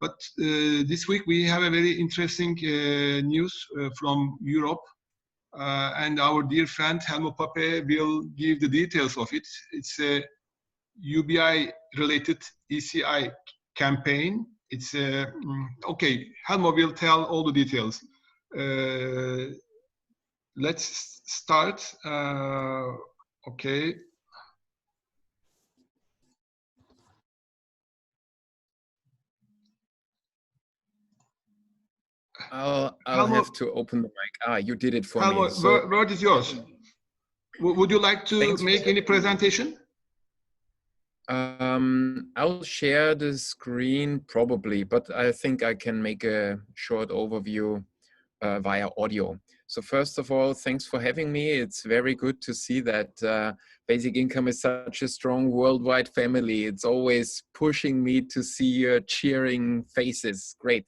But this week we have a very interesting news from Europe, and our dear friend Helmo Pape will give the details of it. It's a UBI related ECI campaign. It's okay. Helmo will tell all the details. Let's start. Okay. I'll Helmo, have to open the mic. Ah, you did it for Helmo, me. So, word is yours. Would you like to make any presentation? I'll share the screen probably, but I think I can make a short overview via audio. So first of all, thanks for having me. It's very good to see that basic income is such a strong worldwide family. It's always pushing me to see your cheering faces. Great.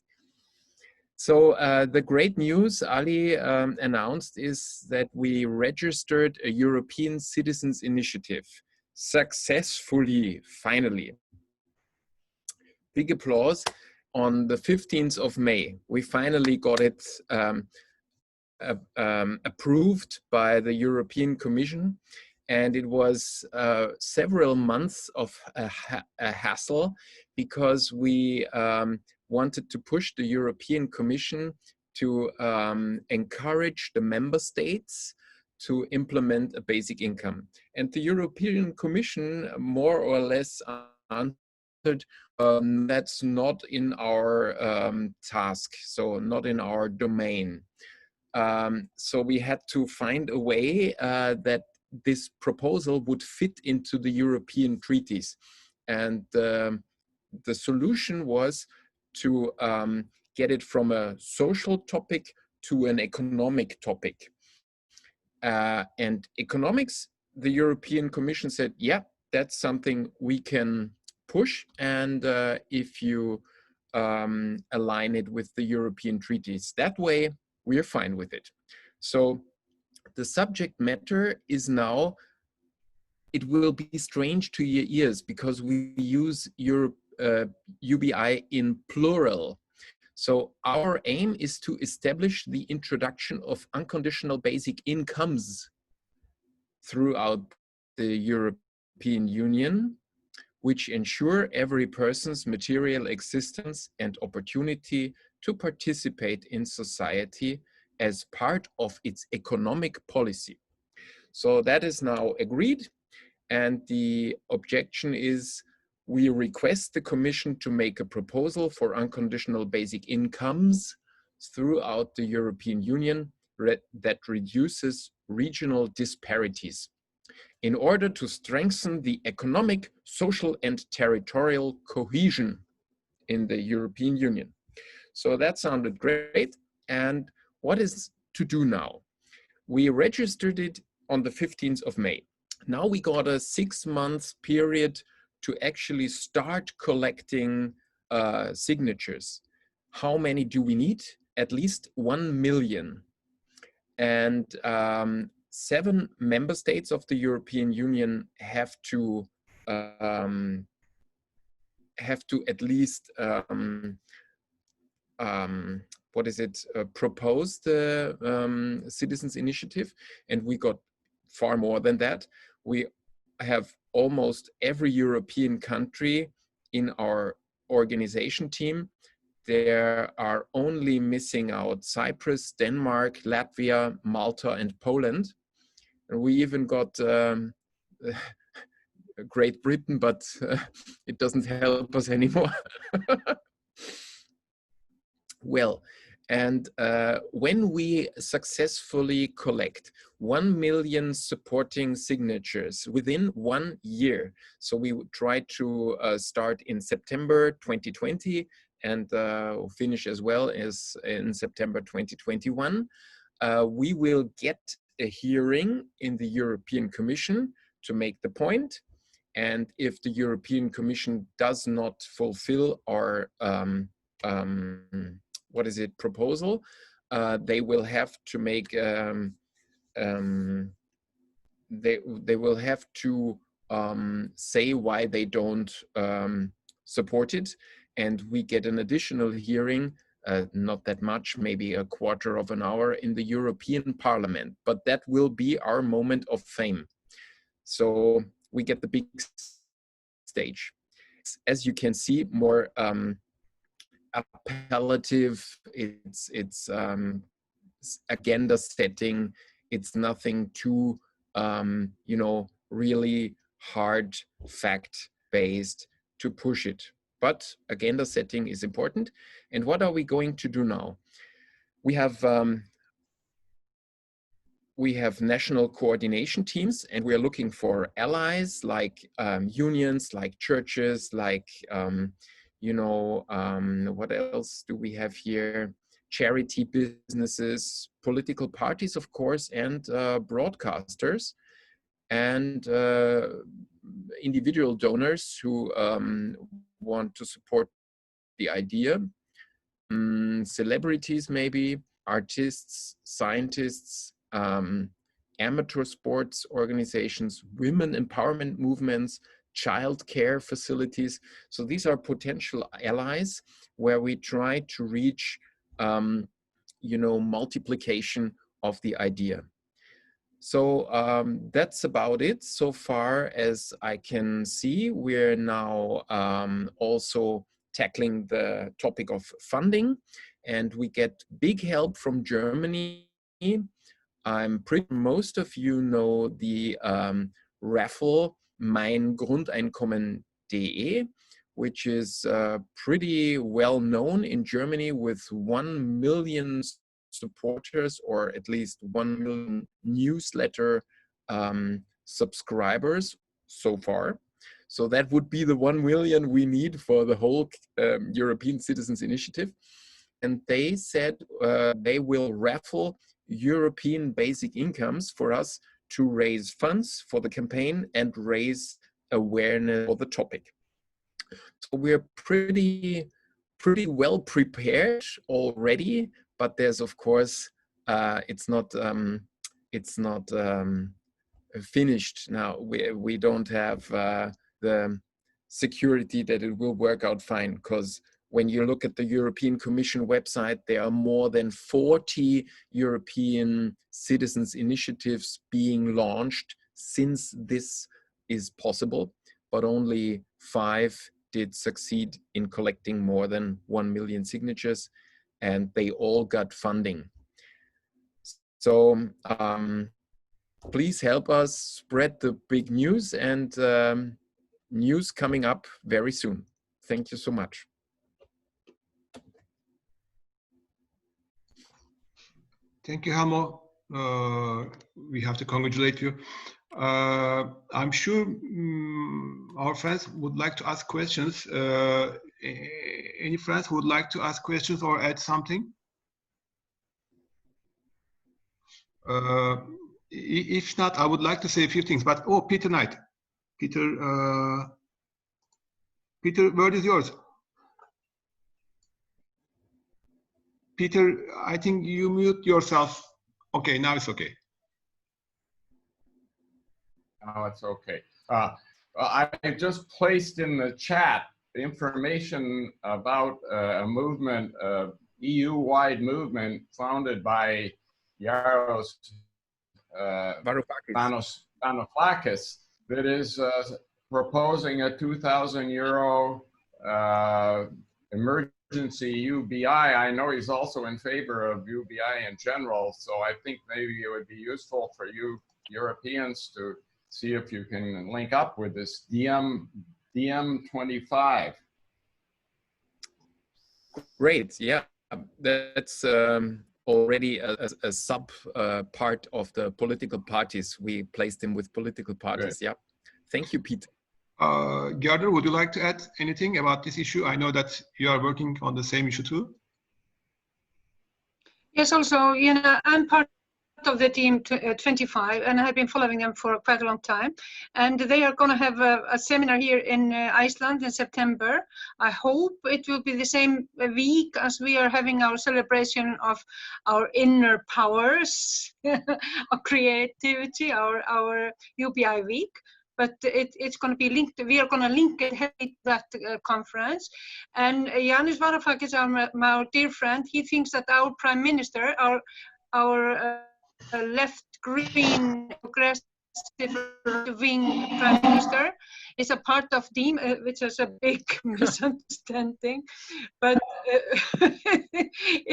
So the great news Ali announced is that we registered a European Citizens Initiative successfully, finally. Big applause. On the 15th of May, we finally got it approved by the European Commission. And it was several months of a hassle because we wanted to push the European Commission to encourage the member states to implement a basic income. And the European Commission more or less answered, that's not in our task, so not in our domain. So we had to find a way that this proposal would fit into the European treaties. And the solution was to get it from a social topic to an economic topic. And economics, the European Commission said, yeah, that's something we can push. And if you align it with the European treaties that way, we're fine with it. So the subject matter is now, it will be strange to your ears because we use UBI in plural. So our aim is to establish the introduction of unconditional basic incomes throughout the European Union, which ensure every person's material existence and opportunity to participate in society as part of its economic policy. So that is now agreed. And the objection is we request the Commission to make a proposal for unconditional basic incomes throughout the European Union that reduces regional disparities in order to strengthen the economic, social, and territorial cohesion in the European Union. So that sounded great. And what is to do now? We registered it on the 15th of May. Now we got a 6-month period to actually start collecting signatures. How many do we need? At least 1 million. And 7 member states of the European Union have to at least propose the citizens initiative, and we got far more than that. We have almost every European country in our organization team. There are only missing out Cyprus, Denmark, Latvia, Malta, and Poland. And we even got Great Britain, but it doesn't help us anymore. Well, and when we successfully collect 1 million supporting signatures within 1 year, so we try to start in September 2020 and finish as well as in September 2021, we will get a hearing in the European Commission to make the point. And if the European Commission does not fulfill our proposal, they will have to make they will have to say why they don't support it. and we get an additional hearing, not that much, maybe a quarter of an hour in the European Parliament, but that will be our moment of fame. So we get the big stage. As you can see, more appellative, it's agenda setting, it's nothing too, you know, really hard fact-based to push it. But agenda setting is important. And what are we going to do now? We have national coordination teams, and we are looking for allies like unions, like churches, like, you know, what else do we have here? Charity businesses, political parties, of course, and broadcasters, and individual donors who want to support the idea. Celebrities, maybe, artists, scientists, amateur sports organizations, women empowerment movements, child care facilities. So these are potential allies where we try to reach, you know, multiplication of the idea. So that's about it so far as I can see. We're now also tackling the topic of funding, and we get big help from Germany. I'm pretty, most of you know the raffle meingrundeinkommen.de, which is pretty well known in Germany with 1 million supporters, or at least 1 million newsletter subscribers so far. So that would be the 1 million we need for the whole European Citizens Initiative. And they said they will raffle European basic incomes for us to raise funds for the campaign and raise awareness for the topic. So we're pretty well prepared already, but there's, of course, it's not finished now. We don't have the security that it will work out fine, because when you look at the European Commission website, there are more than 40 European citizens initiatives being launched since this is possible, but only 5 did succeed in collecting more than 1 million signatures, and they all got funding. So please help us spread the big news, and news coming up very soon. Thank you so much. Thank you, Helmo. We have to congratulate you. I'm sure our friends would like to ask questions. Any friends who would like to ask questions or add something? If not, I would like to say a few things. But oh, Peter Knight. Peter, word is yours. Peter, I think you mute yourself. Okay, now it's okay. Now it's okay. I just placed in the chat information about a movement, EU-wide movement founded by Yaros Varoufakis, that is proposing a 2,000 euro emergency UBI. I know he's also in favor of UBI in general, so I think maybe it would be useful for you Europeans to see if you can link up with this DM25. Great, yeah, that's already a sub part of the political parties. We placed him with political parties. Good. Yeah, thank you, Peter. Gerda, would you like to add anything about this issue? I know that you are working on the same issue too. Yes, also, you know, I'm part of the team 25, and I've been following them for quite a long time. And they are going to have a seminar here in Iceland in September. I hope it will be the same week as we are having our celebration of our inner powers, our creativity, our UBI week. but it's going to be linked. We are going to link it heavily to that conference. And Yanis Varoufakis, our dear friend, he thinks that our prime minister, our left-green progressive wing prime minister, is a part of DEEM, which is a big misunderstanding. But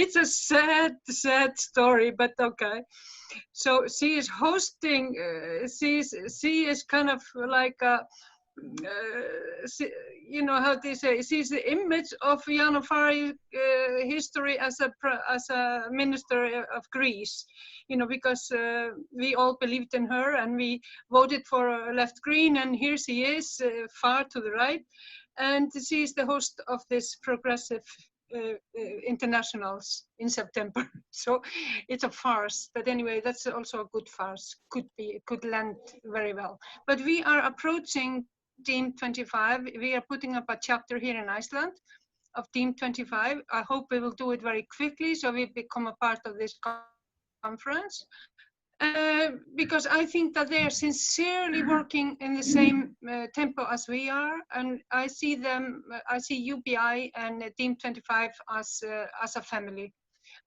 it's a sad story, but okay. So she is hosting, she is kind of like you know how they say, she's the image of Jan Ofari's history as a minister of Greece, you know, because we all believed in her and we voted for left green, and here she is far to the right, and she is the host of this progressive internationals in September. So it's a farce, but anyway, that's also a good farce. Could land very well. But we are approaching DEEM 25. We are putting up a chapter here in Iceland of DEEM 25. I hope we will do it very quickly, so we become a part of this conference. Because I think that they are sincerely working in the same tempo as we are, and I see them. I see UBI and DEEM 25 as a family,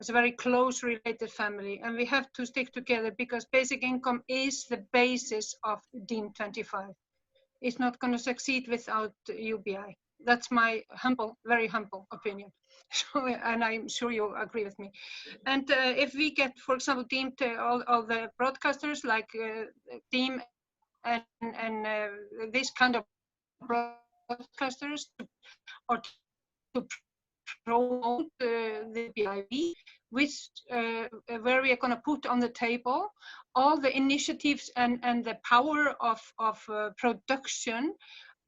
as a very close related family, and we have to stick together because basic income is the basis of DEEM 25. It's not going to succeed without UBI. That's my very humble opinion. So, and I'm sure you agree with me. And if we get, for example, DEEM to all the broadcasters like DEEM and this kind of broadcasters, or to promote the BIV, which where we are going to put on the table all the initiatives and the power of production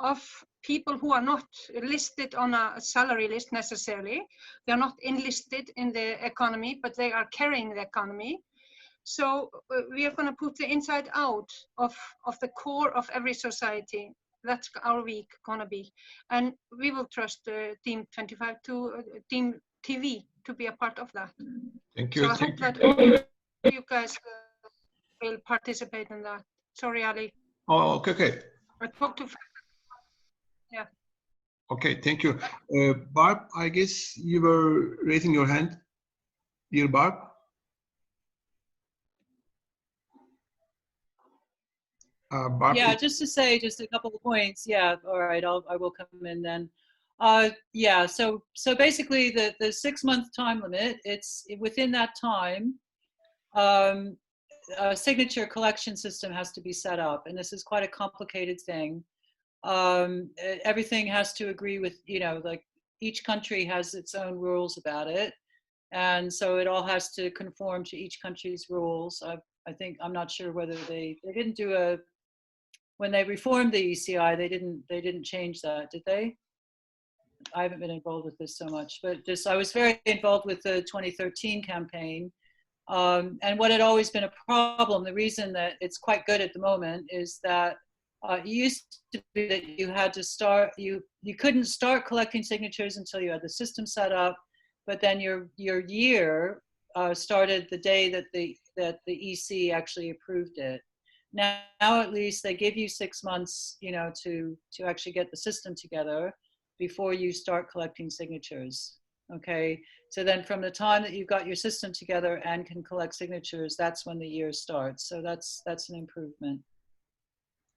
of people who are not listed on a salary list necessarily. They are not enlisted in the economy, but they are carrying the economy. So we are going to put the inside out of the core of every society. That's our week going to be. And we will trust DEEM 25 to DEEM TV to be a part of that. Thank you. So I hope that you guys will participate in that. Sorry, Ali. Oh, okay. I talked to. Yeah. Okay, thank you. Barb, I guess you were raising your hand. Dear Barb. Barb. Yeah, just to say just a couple of points. Yeah, all right, I will come in then. Yeah, so basically the 6-month time limit, it's within that time, a signature collection system has to be set up, and this is quite a complicated thing. Everything has to agree with, you know, like each country has its own rules about it, and so it all has to conform to each country's rules. I think, I'm not sure whether they didn't do when they reformed the ECI, they didn't change that, did they? I haven't been involved with this so much, but just I was very involved with the 2013 campaign. And what had always been a problem, the reason that it's quite good at the moment is that it used to be that you had to start, you couldn't start collecting signatures until you had the system set up, but then your year started the day that the EC actually approved it. Now at least they give you 6 months, you know, to actually get the system together before you start collecting signatures. Okay, so then from the time that you've got your system together and can collect signatures, that's when the year starts. So that's an improvement.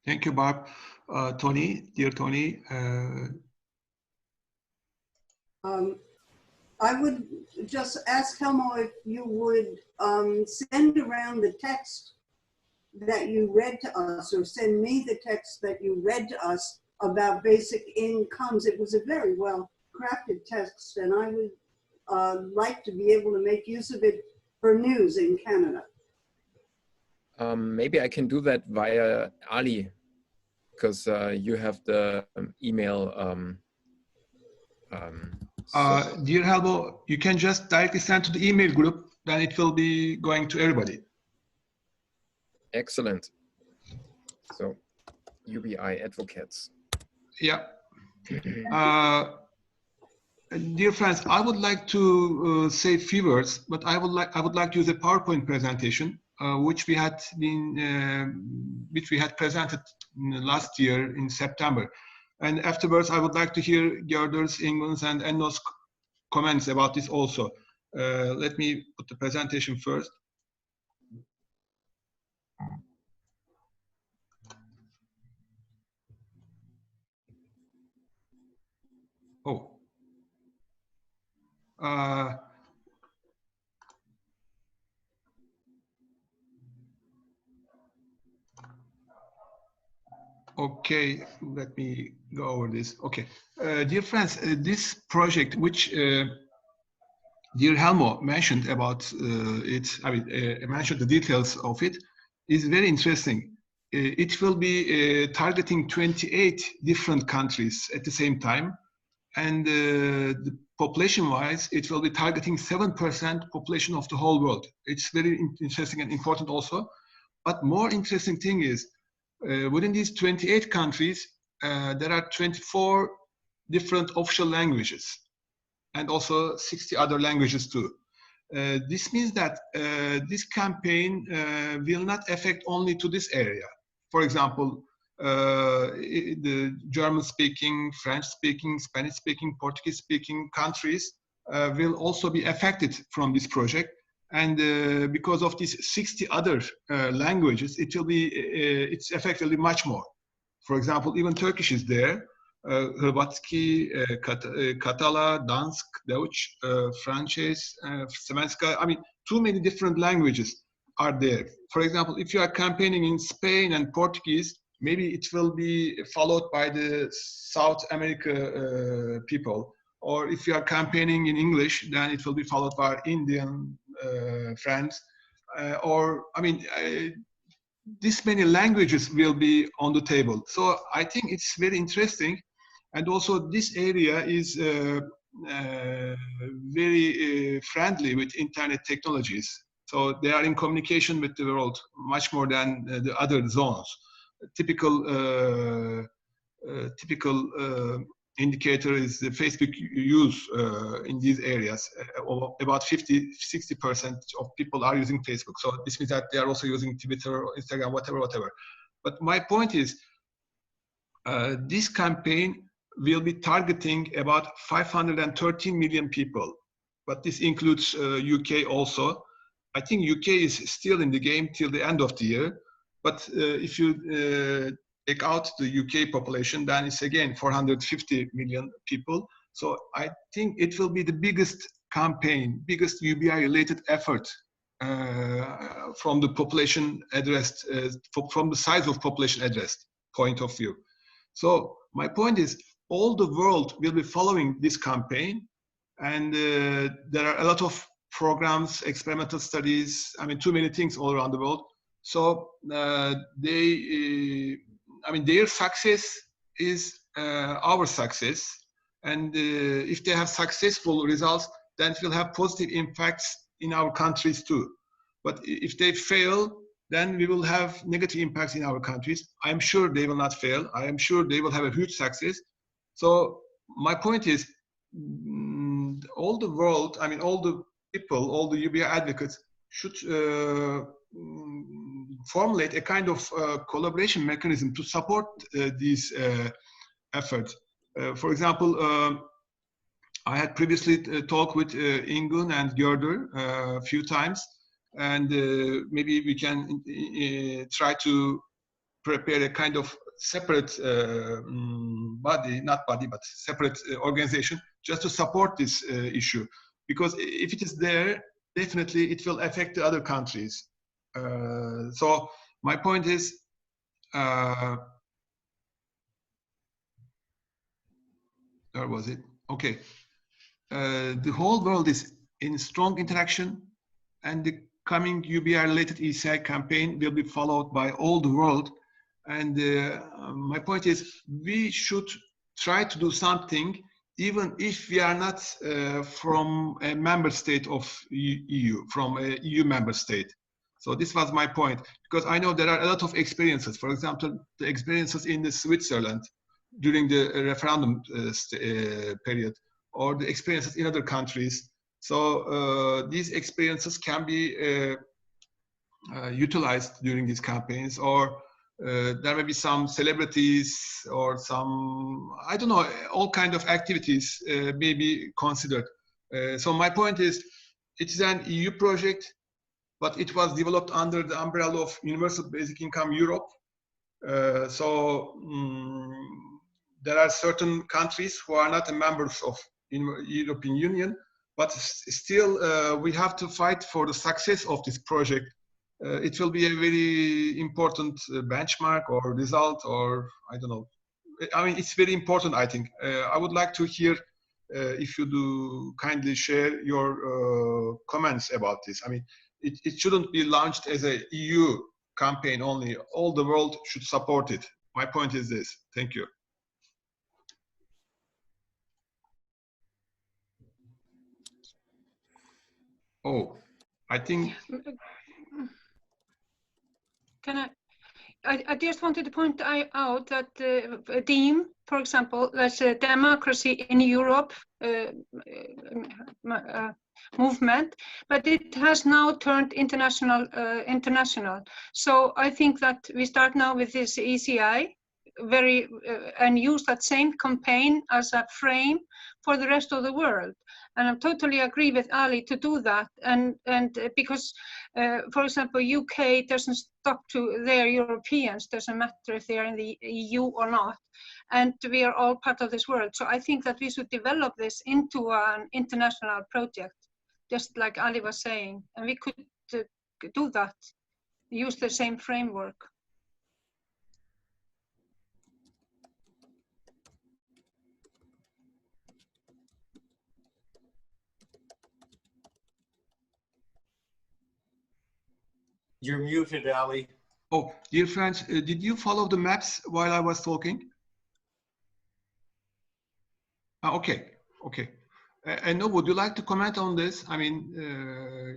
Thank you, Barb. Tony, dear Tony. I would just ask Helmo if you would send around the text that you read to us, or send me the text that you read to us about basic incomes. It was a very well crafted text, and I would like to be able to make use of it for news in Canada. Maybe I can do that via Ali, because you have the email. Dear Helmo, you can just directly send to the email group, then it will be going to everybody. Excellent. So, UBI advocates. Yeah. Dear friends, I would like to say a few words, but I would like to use a PowerPoint presentation, which we had presented last year in September. And afterwards, I would like to hear Gerder's, Ingun's, and Enno's comments about this also. Let me put the presentation first. Oh. Okay, let me go over this. Okay, dear friends, this project, which dear Helmo mentioned about mentioned the details of it, is very interesting. It will be targeting 28 different countries at the same time, and the population-wise, it will be targeting 7% population of the whole world. It's very interesting and important also. But more interesting thing is, within these 28 countries, there are 24 different official languages, and also 60 other languages too. This means that this campaign will not affect only to this area. For example, the German-speaking, French-speaking, Spanish-speaking, Portuguese-speaking countries will also be affected from this project. And because of these 60 other languages, it will be it's effectively much more. For example, even Turkish is there, Hrvatski, Katala, Dansk, Deutsch, Frances, Svenska. I mean, too many different languages are there. For example, if you are campaigning in Spain and Portuguese, maybe it will be followed by the South America people. Or if you are campaigning in English, then it will be followed by Indian friends. This many languages will be on the table. So I think it's very interesting. And also this area is very friendly with internet technologies. So they are in communication with the world much more than the other zones. Typical indicator is the Facebook use in these areas. About 50–60% of people are using Facebook. So this means that they are also using Twitter, Instagram, whatever. But my point is, this campaign will be targeting about 513 million people. But this includes UK also. I think UK is still in the game till the end of the year. But if you take out the UK population, then it's again 450 million people. So I think it will be the biggest campaign, biggest UBI-related effort from the population addressed, from the size of population addressed point of view. So my point is, all the world will be following this campaign, and there are a lot of programs, experimental studies, I mean, too many things all around the world. So their success is our success. And if they have successful results, then it will have positive impacts in our countries too. But if they fail, then we will have negative impacts in our countries. I'm sure they will not fail. I am sure they will have a huge success. So my point is, all the world, I mean, all the people, all the UBI advocates should formulate a kind of collaboration mechanism to support these efforts. For example, I had previously talked with Ingun and Gerder a few times, and maybe we can try to prepare a kind of separate but separate organization just to support this issue. Because if it is there, definitely it will affect the other countries. So my point is, where was it? Okay. The whole world is in strong interaction, and the coming UBI-related ECI campaign will be followed by all the world. And my point is, we should try to do something, even if we are not from a member state of EU, from a EU member state. So this was my point, because I know there are a lot of experiences. For example, the experiences in Switzerland during the referendum period, or the experiences in other countries. So these experiences can be utilized during these campaigns, or there may be some celebrities or some, I don't know, all kind of activities may be considered. So my point is, it is an EU project, but it was developed under the umbrella of Universal Basic Income Europe. There are certain countries who are not members of European Union, but still we have to fight for the success of this project. It will be a very important benchmark or result, or I don't know. I mean, it's very important, I think. I would like to hear if you do kindly share your comments about this. I mean, it shouldn't be launched as a EU campaign only. All the world should support it. My point is this. Thank you. Oh, I think. Can I just wanted to point out that DEEM, for example, that's a democracy in Europe movement, but it has now turned international. So I think that we start now with this ECI, and use that same campaign as a frame for the rest of the world. And I totally agree with Ali to do that. And because, for example, UK doesn't stop to their Europeans, doesn't matter if they are in the EU or not. And we are all part of this world. So I think that we should develop this into an international project, just like Ali was saying. And we could do that, use the same framework. You're muted, Ali. Oh, dear friends, did you follow the maps while I was talking? Okay. And no, would you like to comment on this? I mean,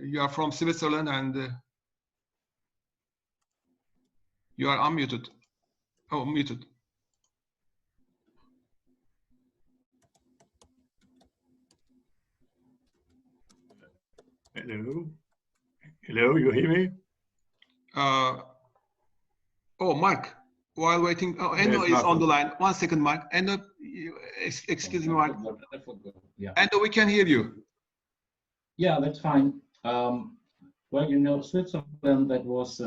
you are from Switzerland and you are unmuted. Oh, muted. Hello, you hear me? Oh, Mark, while waiting, Endo is on the line. 1 second, Mark. Endo, excuse me, Mark. Yeah. Endo, we can hear you. Yeah, that's fine. Well, you know, Switzerland, that was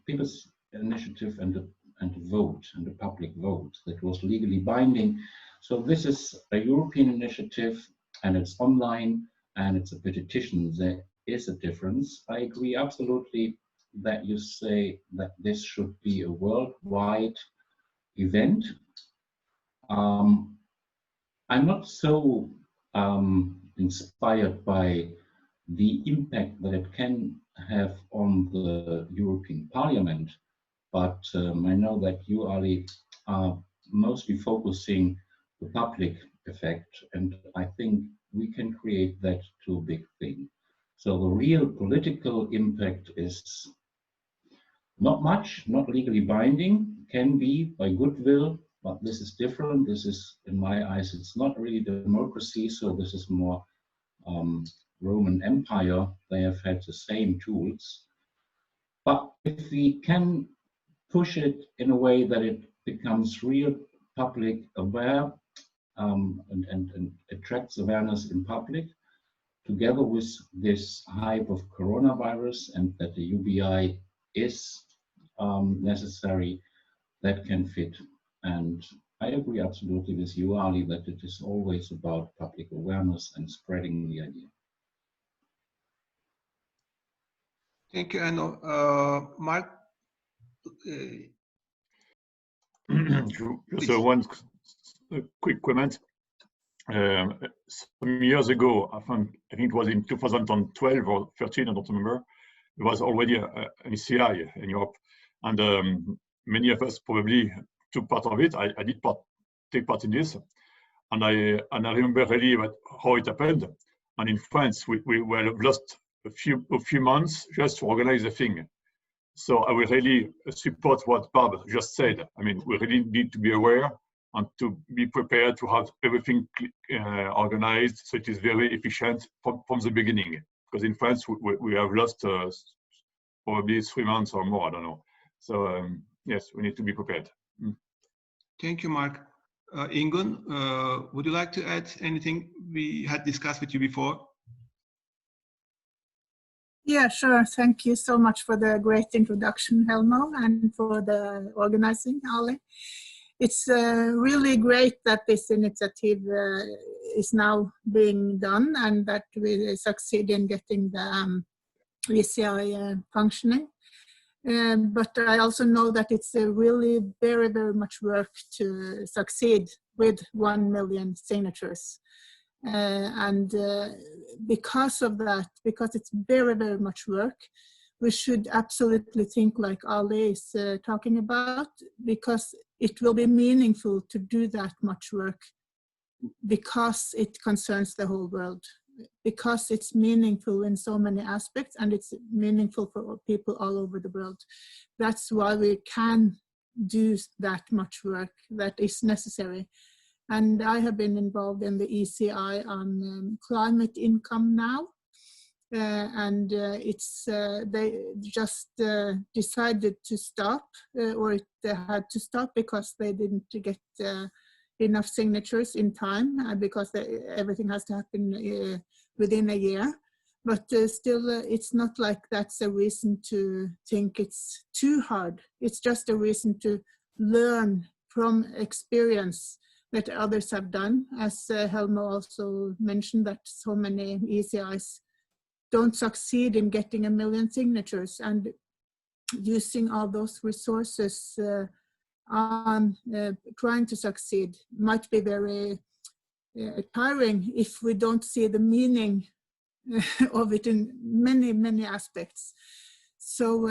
people's initiative and a vote, and a public vote that was legally binding. So this is a European initiative, and it's online, and it's a petition. There is a difference. I agree absolutely that you say that this should be a worldwide event. I'm not so inspired by the impact that it can have on the European Parliament, but I know that you, Ali, are mostly focusing the public effect, and I think we can create that to a big thing. So the real political impact is not much, not legally binding, can be by goodwill, but this is different. This is, in my eyes, it's not really democracy, so this is more Roman Empire. They have had the same tools. But if we can push it in a way that it becomes real public aware and attracts awareness in public, together with this hype of coronavirus and that the UBI is necessary, that can fit. And I agree absolutely with you, Ali, that it is always about public awareness and spreading the idea. Thank you, Endo. Mark? So one quick comment. Some years ago, I think it was in 2012 or 13, I don't remember, there was already an ECI in Europe. And many of us probably took part of it. I did take part in this. And I remember really how it happened. And in France, we lost a few months just to organize the thing. So I will really support what Barb just said. I mean, we really need to be aware and to be prepared to have everything organized so it is very efficient from the beginning. Because in France, we have lost probably 3 months or more, I don't know. So yes, we need to be prepared. Thank you, Mark. Ingun, would you like to add anything we had discussed with you before? Yeah, sure. Thank you so much for the great introduction, Helmo, and for the organizing, Ali. It's really great that this initiative is now being done and that we succeed in getting the ECI functioning. But I also know that it's really very, very much work to succeed with 1 million signatures. Because of that, because it's very, very much work, we should absolutely think like Ali is talking about, because it will be meaningful to do that much work because it concerns the whole world, because it's meaningful in so many aspects and it's meaningful for people all over the world. That's why we can do that much work that is necessary. And I have been involved in the ECI on climate income now. They just decided to stop, or they had to stop because they didn't get enough signatures in time, because everything has to happen within a year. But still, it's not like that's a reason to think it's too hard. It's just a reason to learn from experience that others have done. As Helmo also mentioned, that so many ECIs don't succeed in getting 1 million signatures, and using all those resources on trying to succeed might be very tiring if we don't see the meaning of it in many, many aspects. So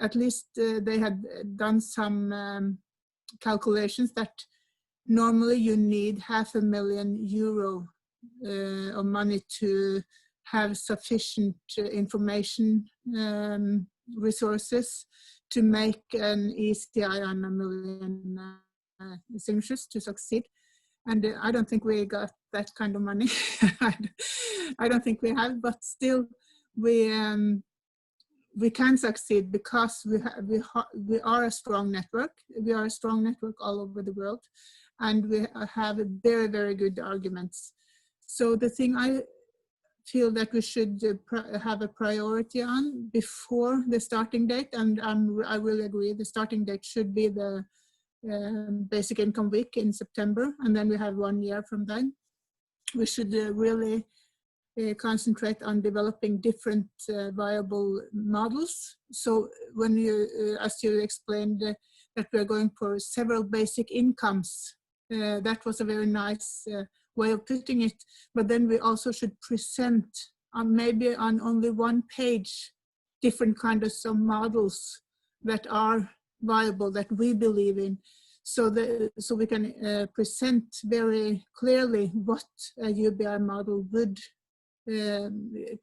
at least they had done some calculations that normally you need €500,000 of money to have sufficient information resources to make an ECI on 1 million signatures to succeed. And I don't think we got that kind of money. I don't think we have, but still we can succeed because we are a strong network. We are a strong network all over the world, and we have very, very good arguments. So the thing I feel that we should have a priority on before the starting date, and I really agree, the starting date should be the basic income week in September, and then we have 1 year from then. We should really concentrate on developing different viable models. So when you, as you explained, that we're going for several basic incomes, that was a very nice way of putting it. But then we also should present maybe on only 1 page different kinds of models that are viable, that we believe in, so we can present very clearly what a UBI model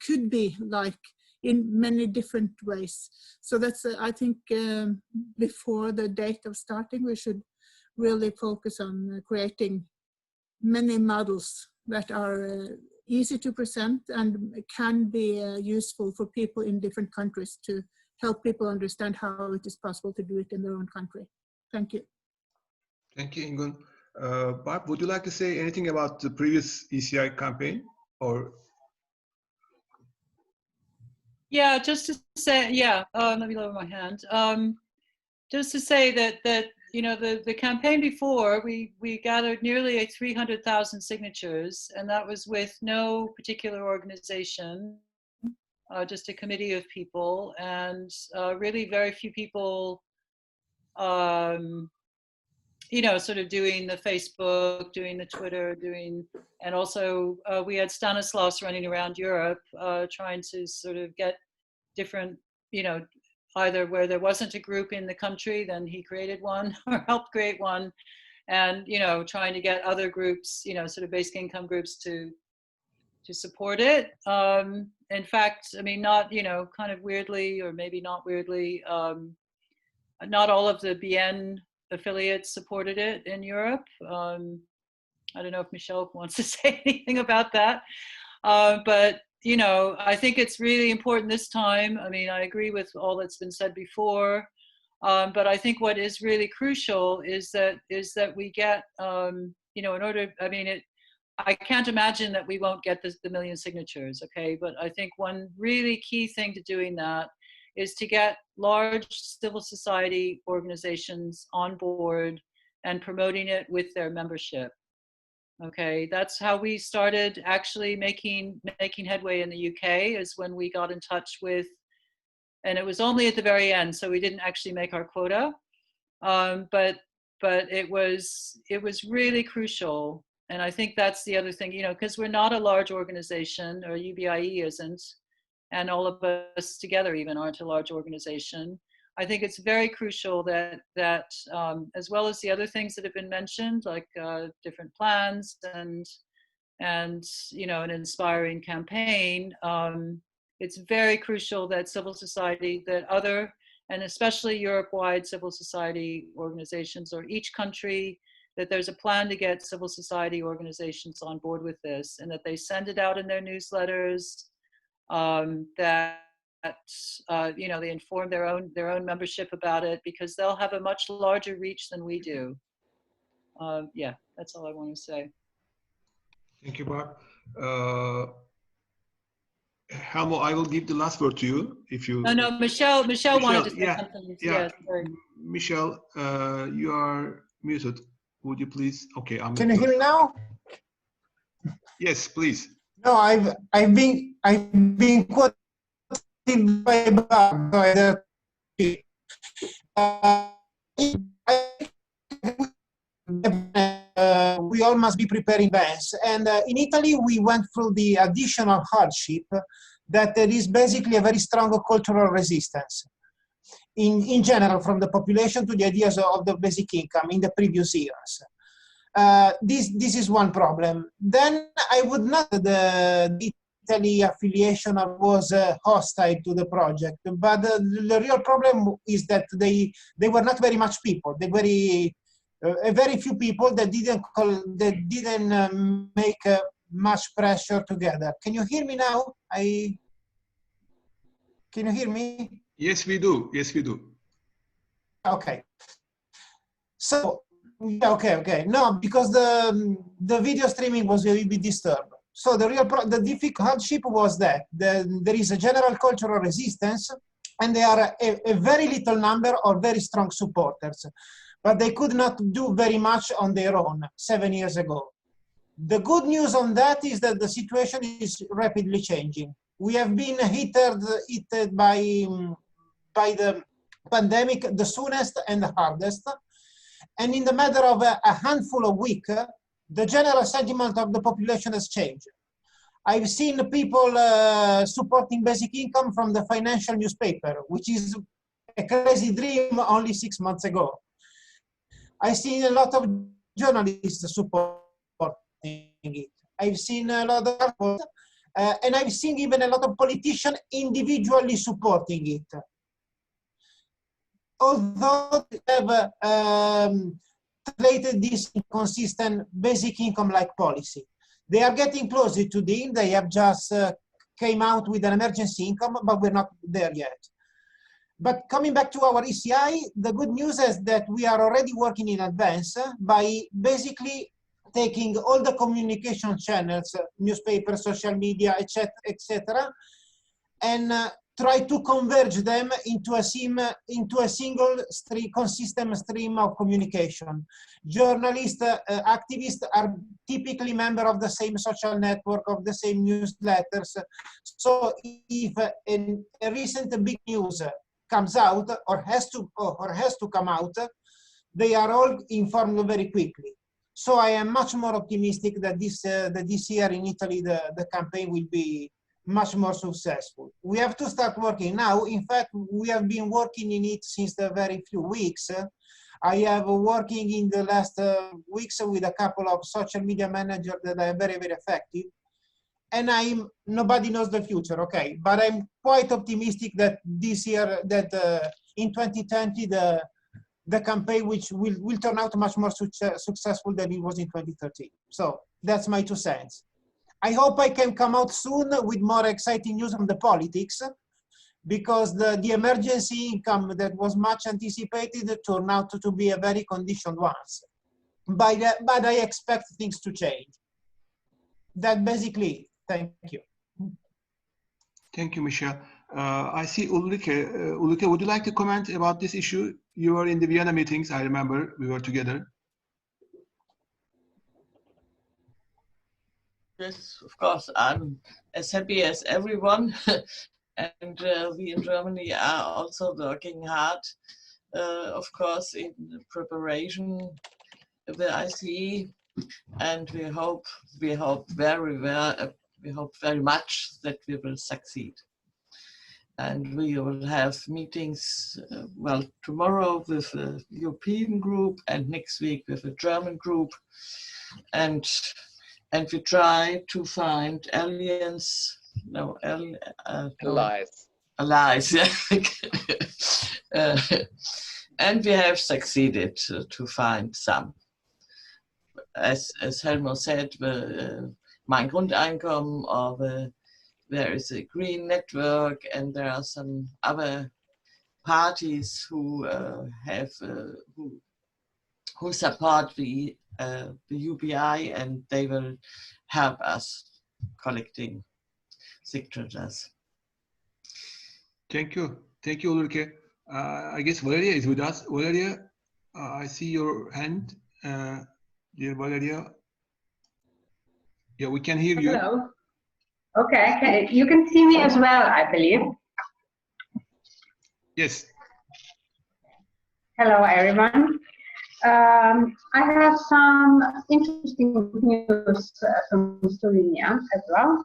could be like in many different ways. So that's I think before the date of starting, we should really focus on creating many models that are easy to present and can be useful for people in different countries to help people understand how it is possible to do it in their own country. Thank you. Thank you, Ingun. Barb, would you like to say anything about the previous ECI campaign? Or yeah, just to say, yeah, let me lower my hand. Just to say that you know, the campaign before, we gathered nearly 300,000 signatures, and that was with no particular organization, just a committee of people, and really very few people, you know, sort of doing the Facebook, doing the Twitter, and also we had Stanislaus running around Europe trying to sort of get different, you know, either where there wasn't a group in the country, then he created one or helped create one, and, you know, trying to get other groups, you know, sort of basic income groups to support it. In fact, I mean, not, you know, kind of weirdly, or maybe not weirdly, not all of the BN affiliates supported it in Europe. I don't know if Michelle wants to say anything about that, but you know, I think it's really important this time. I mean, I agree with all that's been said before. But I think what is really crucial is that we get, you know, in order, I mean, I can't imagine that we won't get the million signatures, okay? But I think one really key thing to doing that is to get large civil society organizations on board and promoting it with their membership. Okay, that's how we started actually making headway in the UK, is when we got in touch with, and it was only at the very end, so we didn't actually make our quota, but it was really crucial. And I think that's the other thing, you know, because we're not a large organization, or UBIE isn't, and all of us together even aren't a large organization. I think it's very crucial that as well as the other things that have been mentioned, like different plans and you know, an inspiring campaign, it's very crucial that civil society, that other, and especially Europe-wide civil society organizations, or each country, that there's a plan to get civil society organizations on board with this, and that they send it out in their newsletters, that you know, they inform their own membership about it, because they'll have a much larger reach than we do. Yeah, that's all I want to say. Thank you, Barb. Helmo, I will give the last word to you. If you. No, Michelle wanted to say yeah, something. Yeah, sorry. Michelle, you are muted. Would you please? Okay, I'm. Can you hear me now? Yes, please. No, I've been quoted by Barb. We all must be preparing advance. And in Italy, we went through the additional hardship that there is basically a very strong cultural resistance in general, from the population to the ideas of the basic income in the previous years. This is one problem. Then I would not the Italy affiliation was hostile to the project, but the real problem is that they were not very much people. They were very few people that didn't make much pressure together. Can you hear me now? Can you hear me? Yes, we do. Yes, we do. Okay. So okay. No, because the video streaming was a little bit disturbed. So the difficult hardship was that there is a general cultural resistance, and there are a very little number of very strong supporters, but they could not do very much on their own 7 years ago. The good news on that is that the situation is rapidly changing. We have been hit by the pandemic the soonest and the hardest. And in the matter of a handful of weeks, the general sentiment of the population has changed. I've seen people supporting basic income from the financial newspaper, which is a crazy dream only 6 months ago. I've seen a lot of journalists supporting it. I've seen a lot of, and I've seen even a lot of politicians individually supporting it. Although they have translated this inconsistent basic income-like policy, they are getting closer to the end. They have just came out with an emergency income, but we're not there yet. But coming back to our ECI, the good news is that we are already working in advance by basically taking all the communication channels, newspapers, social media, etc., and try to converge them into a single consistent stream of communication. Journalists, activists are typically members of the same social network, of the same newsletters. So if a recent big news comes out or has to come out, they are all informed very quickly. So I am much more optimistic that this year in Italy the campaign will be much more successful. We have to start working now. In fact, we have been working in it since the very few weeks. I have working in the last weeks with a couple of social media managers that are very, very effective. And nobody knows the future, okay? But I'm quite optimistic that this year, that in 2020, the campaign which will turn out much more successful than it was in 2013. So that's my 2 cents. I hope I can come out soon with more exciting news on the politics, because the emergency income that was much anticipated turned out to be a very conditioned one. But I expect things to change. That basically, thank you. Thank you, Michelle. I see Ulrike. Ulrike, would you like to comment about this issue? You were in the Vienna meetings, I remember. We were together. Yes, of course. I'm as happy as everyone. And we in Germany are also working hard, of course, in preparation of the ICE. And we hope very much that we will succeed. And we will have meetings, well, tomorrow with a European group and next week with a German group. And we try to find allies, allies, yeah. And we have succeeded to find some. As Helmut said, mein Grundeinkommen, or there is a green network, and there are some other parties who who support the UBI, and they will help us collecting signatures. Thank you, Ulrike. I guess Valeria is with us. Valeria, I see your hand, dear Valeria. Yeah, we can hear you. Hello. Okay, you can see me as well, I believe. Yes. Hello, everyone. I have some interesting news from Slovenia as well.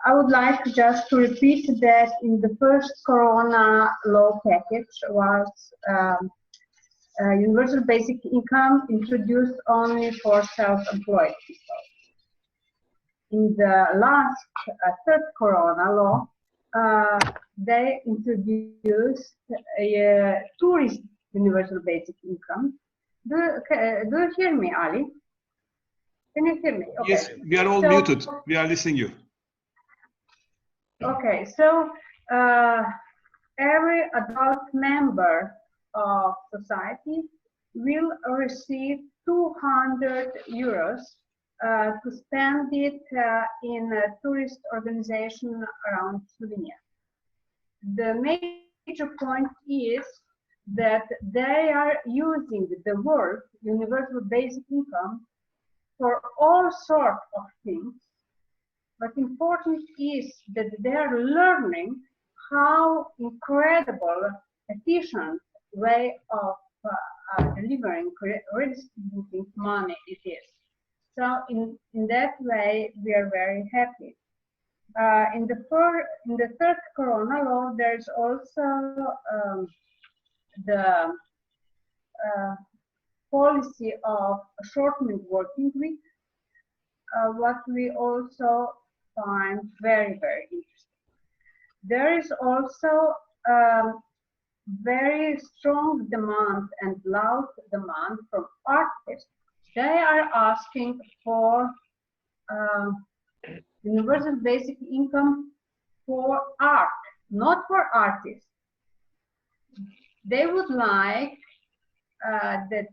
I would like just to repeat that in the first Corona law package was universal basic income introduced only for self-employed people. In the last third Corona law, they introduced a tourist universal basic income. Do you hear me, Ali? Can you hear me? Okay. Yes, we are all muted. We are listening you. Okay, so every adult member of society will receive 200 euros to spend it in a tourist organization around Slovenia. The major point is that they are using the word universal basic income for all sorts of things, but important is that they are learning how incredible, efficient way of delivering, redistributing money it is. So in that way, we are very happy. In the third Corona law, there's also the policy of shortening working week, what we also find very, very interesting. There is also very strong demand and loud demand from artists. They are asking for universal basic income for art, not for artists. They would like that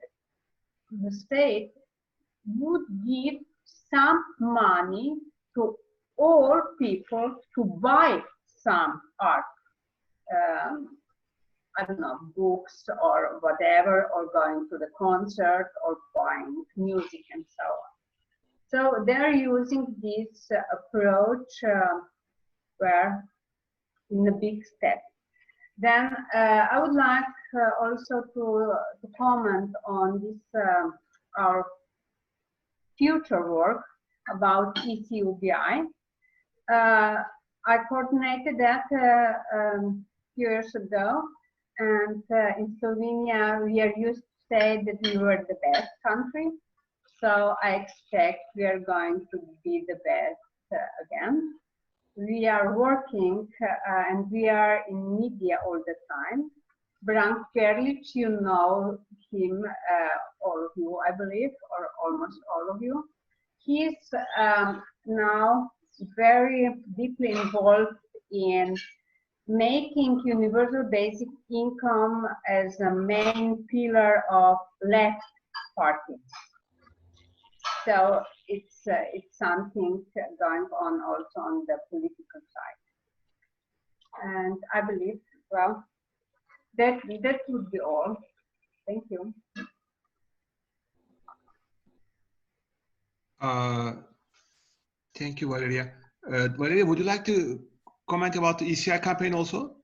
the state would give some money to all people to buy some art. I don't know, books or whatever, or going to the concert or buying music and so on. So they're using this approach where in a big step. Then I would like also to comment on this our future work about ECUBI. I coordinated that years ago, and in Slovenia we are used to say that we were the best country. So I expect we are going to be the best again. We are working and we are in media all the time. Brank Perlic, you know him, all of you, I believe, or almost all of you. He's now very deeply involved in making universal basic income as a main pillar of left parties. So it's something going on also on the political side. And I believe, well, that would be all. Thank you. Thank you, Valeria. Valeria, would you like to comment about the ECI campaign also?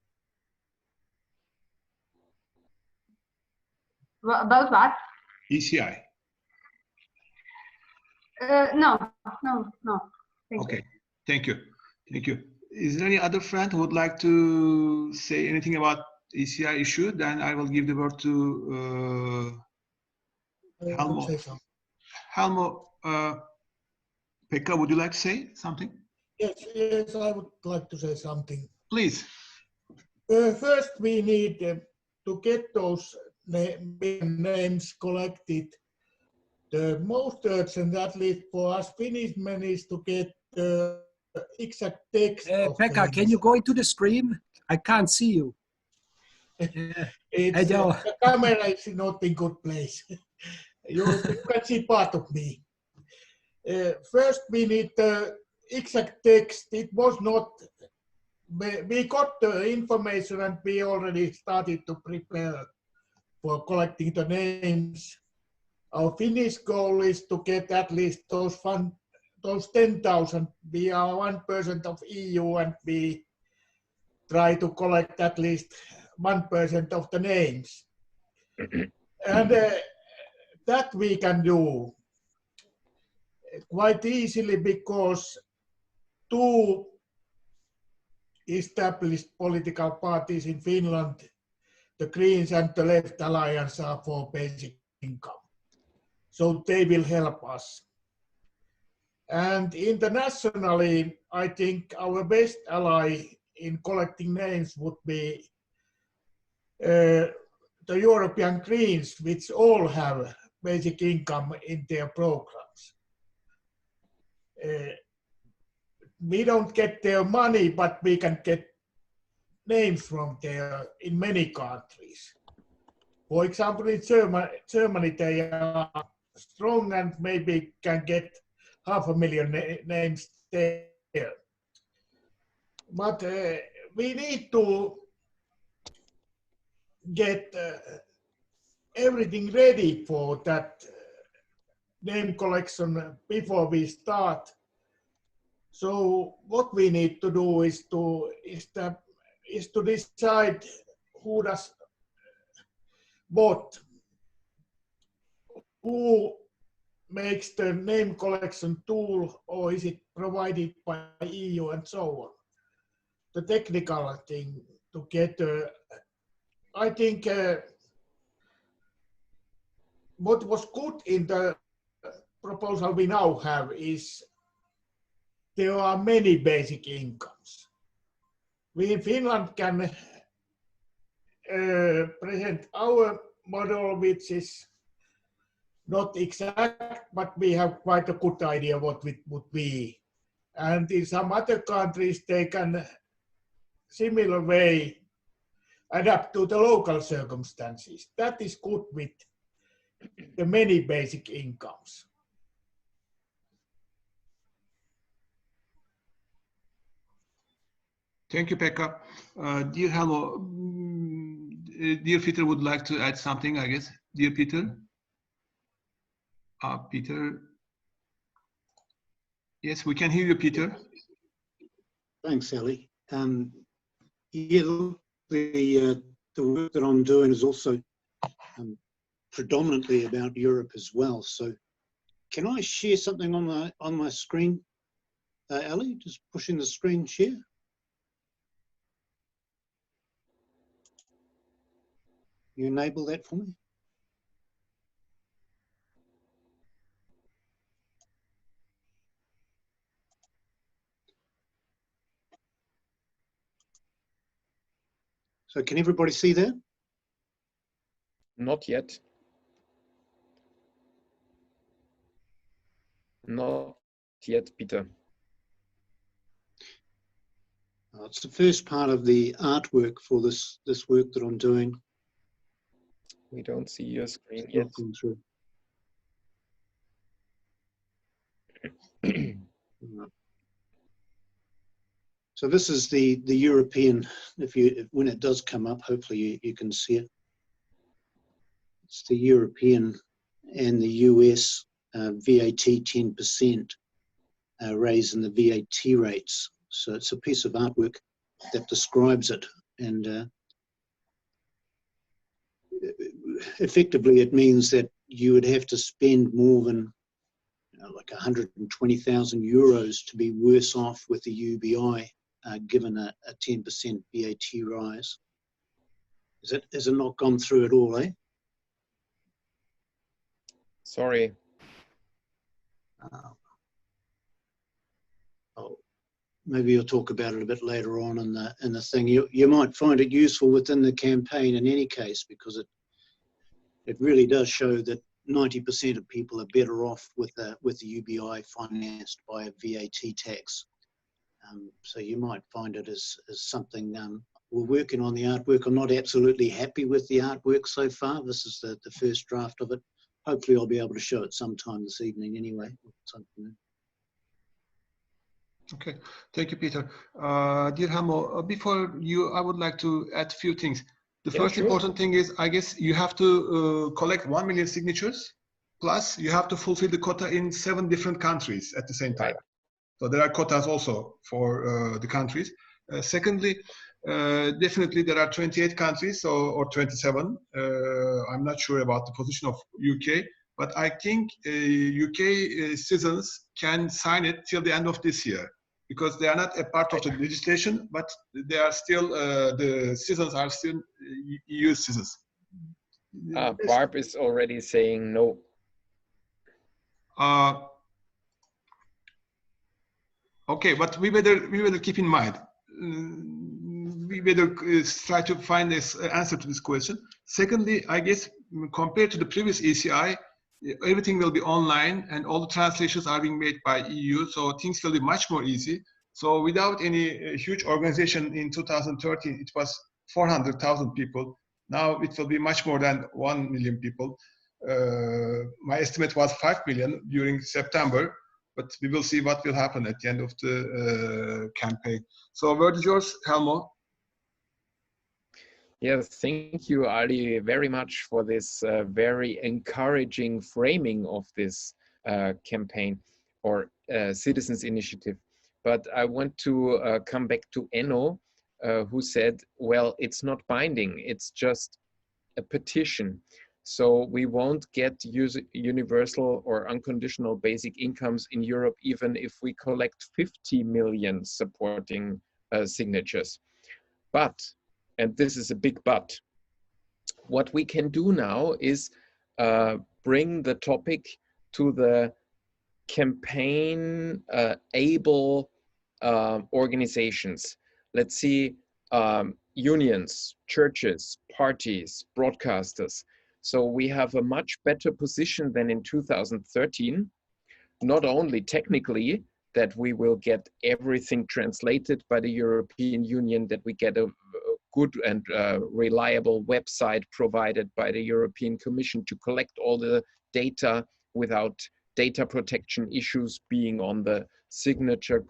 About what? ECI. No. Thank Okay, you. thank you. Thank you. Is there any other friend who would like to say anything about ECI issue? Then I will give the word to Helmo. Helmo, Pekka, would you like to say something? Yes, I would like to say something. Please. First, we need to get those names collected. The most urgent, at least for us Finnish men, is to get the exact text of Pekka, can you go into the screen? I can't see you. The camera is not in good place. You can see part of me. First, we need the exact text. It was not, we got the information and we already started to prepare for collecting the names. Our Finnish goal is to get at least those 10,000. We are 1% of EU and we try to collect at least 1% of the names. And that we can do quite easily because 2 established political parties in Finland, the Greens and the Left Alliance, are for basic income. So they will help us. And internationally, I think our best ally in collecting names would be the European Greens, which all have basic income in their programs. We don't get their money, but we can get names from there in many countries. For example, in Germany they are strong and maybe can get 500,000 names there. But we need to get everything ready for that name collection before we start. So what we need to do is to decide who does what, who makes the name collection tool, or is it provided by EU and so on. The technical thing together. I think what was good in the proposal we now have is there are many basic incomes. We in Finland can present our model, which is not exact, but we have quite a good idea what it would be. And in some other countries, they can similar way adapt to the local circumstances. That is good with the many basic incomes. Thank you, Pekka. Dear Helmo, dear Peter would like to add something, I guess. Dear Peter? Peter? Yes, we can hear you, Peter. Thanks, Ellie. Yeah, the work that I'm doing is also predominantly about Europe as well. So can I share something on my screen, Ellie? Just pushing the screen share. You enable that for me? So can everybody see that? Not yet. Not yet, Peter. it's the first part of the artwork for this work that I'm doing. We don't see your screen It's yet. not gone through. Right. So this is the European. When it does come up, hopefully you can see it. It's the European and the US VAT 10% raise in the VAT rates. So it's a piece of artwork that describes it, and effectively it means that you would have to spend more than like 120,000 euros to be worse off with the UBI, given a 10% VAT rise. Has it not gone through at all, eh? Sorry. Oh, maybe you'll talk about it a bit later on in the thing. You might find it useful within the campaign in any case, because it really does show that 90% of people are better off with the UBI financed by a VAT tax. So you might find it as something. We're working on the artwork. I'm not absolutely happy with the artwork so far. This is the first draft of it. Hopefully I'll be able to show it sometime this evening anyway. Okay, thank you, Peter. Dear Hamo, before you, I would like to add a few things. The first important thing is, I guess you have to collect 1 million signatures, plus you have to fulfill the quota in 7 different countries at the same time. So there are quotas also for the countries. Secondly, definitely there are 28 countries or 27. I'm not sure about the position of UK, but I think UK citizens can sign it till the end of this year, because they are not a part of the legislation, but they are still, the citizens are still EU citizens. Barb is already saying no. Okay, but we better keep in mind. We better try to find this answer to this question. Secondly, I guess compared to the previous ECI, everything will be online and all the translations are being made by EU, so things will be much more easy. So without any huge organization in 2013, it was 400,000 people. Now it will be much more than 1 million people. My estimate was 5 million during September, but we will see what will happen at the end of the campaign. So word is yours, Helmo. Yes, thank you, Ali, very much for this very encouraging framing of this campaign or citizens initiative. But I want to come back to Enno, who said, well, it's not binding, it's just a petition. So we won't get universal or unconditional basic incomes in Europe, even if we collect 50 million supporting signatures. But, and this is a big but, what we can do now is bring the topic to the campaign able organizations. Let's see, unions, churches, parties, broadcasters. So we have a much better position than in 2013, not only technically that we will get everything translated by the European Union, that we get a good and reliable website provided by the European Commission to collect all the data without data protection issues being on the signature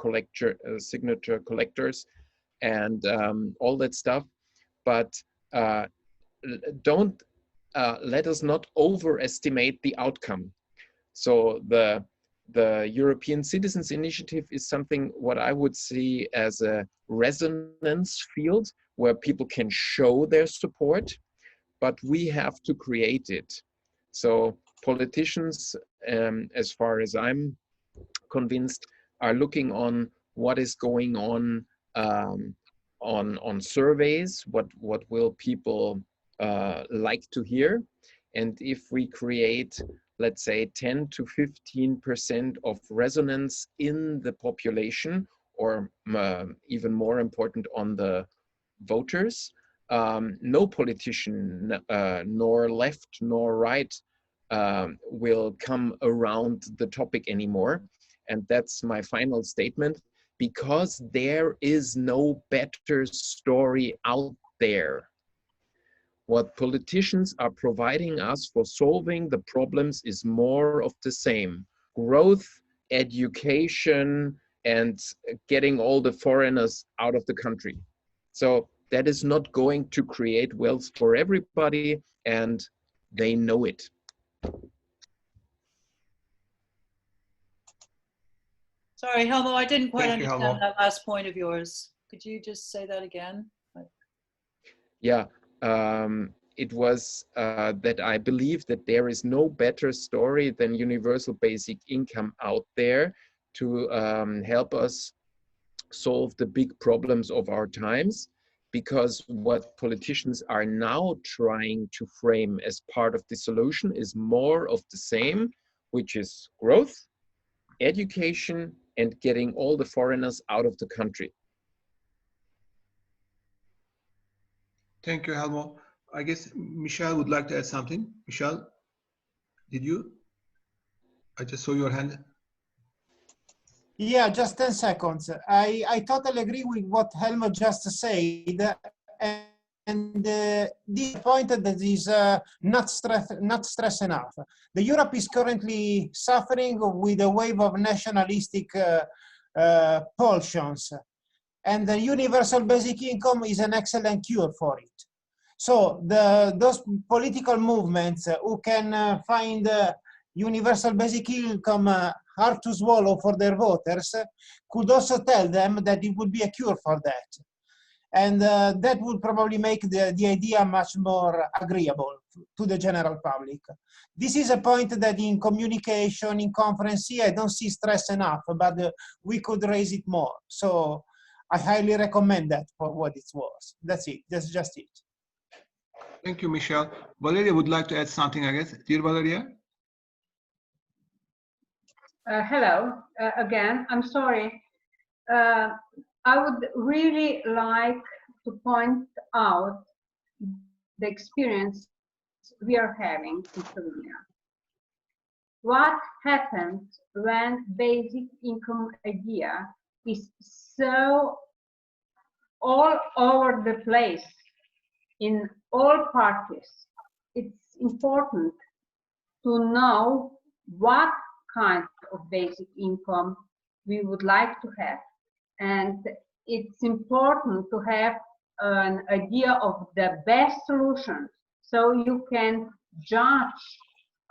collectors and all that stuff. But don't let us not overestimate the outcome. So the European Citizens Initiative is something what I would see as a resonance field where people can show their support, but we have to create it. So politicians, as far as I'm convinced, are looking on what is going on surveys, what will people like to hear, and if we create, let's say, 10 to 15% of resonance in the population, or even more important, on the voters, no politician, nor left nor right, will come around the topic anymore. And that's my final statement. because there is no better story out there. What politicians are providing us for solving the problems is more of the same. Growth, education, and getting all the foreigners out of the country. So that is not going to create wealth for everybody, and they know it. Sorry, Helmo, I didn't quite Thank you, understand Helmo. that last point of yours. Could you just say that again? Yeah, it was that I believe that there is no better story than universal basic income out there to help us solve the big problems of our times, because what politicians are now trying to frame as part of the solution is more of the same, which is growth, education, and getting all the foreigners out of the country. Thank you, Helmo. I guess Michelle would like to add something. Michelle, did you? I just saw your hand. Yeah, just 10 seconds. I totally agree with what Helmut just said. And disappointed that is not stress enough. The Europe is currently suffering with a wave of nationalistic pulsions. And the universal basic income is an excellent cure for it. So those political movements who can find universal basic income hard to swallow for their voters could also tell them that it would be a cure for that. And that would probably make the idea much more agreeable to the general public. This is a point that in communication, in conference, I don't see stress enough, but we could raise it more. So I highly recommend that for what it's worth. That's it. That's just it. Thank you, Michelle. Valeria would like to add something, I guess. Dear Valeria? Hello again. I'm sorry. I would really like to point out the experience we are having in Slovenia. What happens when basic income idea is so all over the place in all parties? It's important to know what kind of basic income we would like to have. And it's important to have an idea of the best solution so you can judge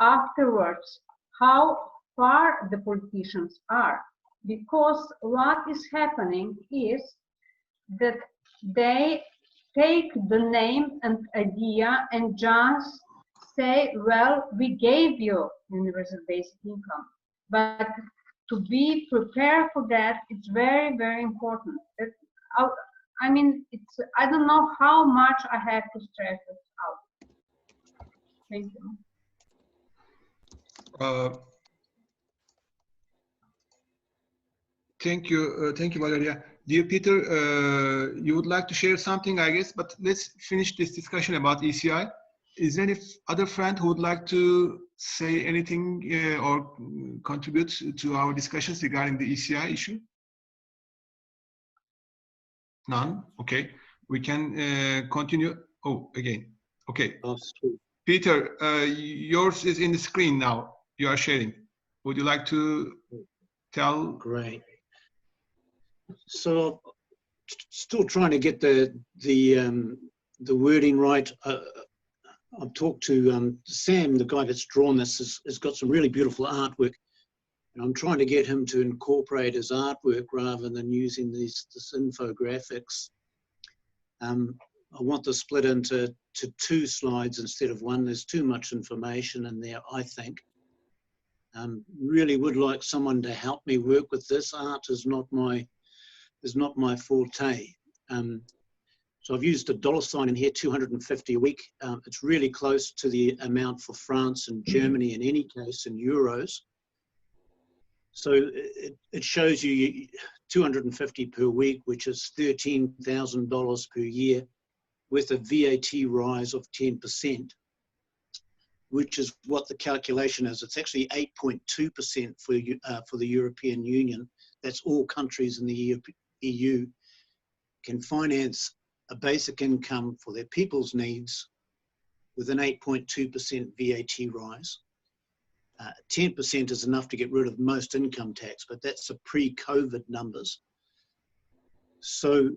afterwards how far the politicians are. Because what is happening is that they take the name and idea and just say, well, we gave you universal basic income. But to be prepared for that, it's very, very important. I mean, I don't know how much I have to stress this out. Thank you. Thank you, Valeria. Dear Peter, you would like to share something, I guess, but let's finish this discussion about ECI. Is there any other friend who would like to say anything or contribute to our discussions regarding the ECI issue? None? Okay. We can continue. Oh, again. Okay. Peter, yours is in the screen now. You are sharing. Would you like to tell? Great. So, still trying to get the wording right. I've talked to Sam, the guy that's drawn this, has got some really beautiful artwork, and I'm trying to get him to incorporate his artwork rather than using this infographics. I want this split into two slides instead of one. There's too much information in there, I think. Really would like someone to help me work with this. Art is not my forte. So I've used a $ in here, 250 a week. It's really close to the amount for France and Germany in any case in euros. So it shows you 250 per week, which is $13,000 per year, with a VAT rise of 10%, which is what the calculation is. It's actually 8.2% for the European Union. that's all countries in the EU, can finance a basic income for their people's needs with an 8.2% VAT rise. 10% is enough to get rid of most income tax, but that's the pre-COVID numbers. So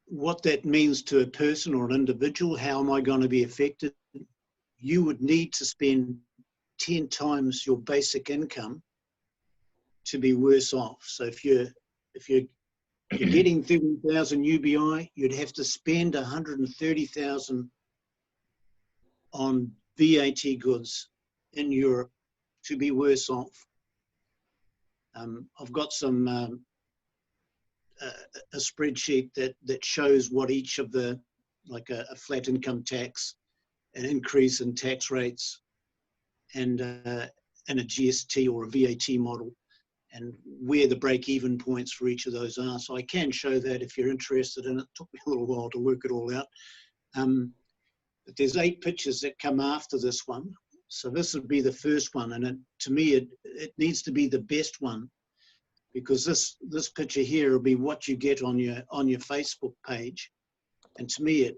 what that means to a person or an individual, how am I going to be affected? You would need to spend 10 times your basic income to be worse off. So if you're getting 30,000 UBI, you'd have to spend 130,000 on VAT goods in Europe to be worse off. I've got some a spreadsheet that shows what each of the, like a flat income tax, an increase in tax rates, and a GST or a VAT model, and where the break-even points for each of those are. So I can show that if you're interested in it. It took me a little while to work it all out. But there's 8 pictures that come after this one. So this would be the first one, and to me it needs to be the best one, because this picture here will be what you get on your Facebook page, and to me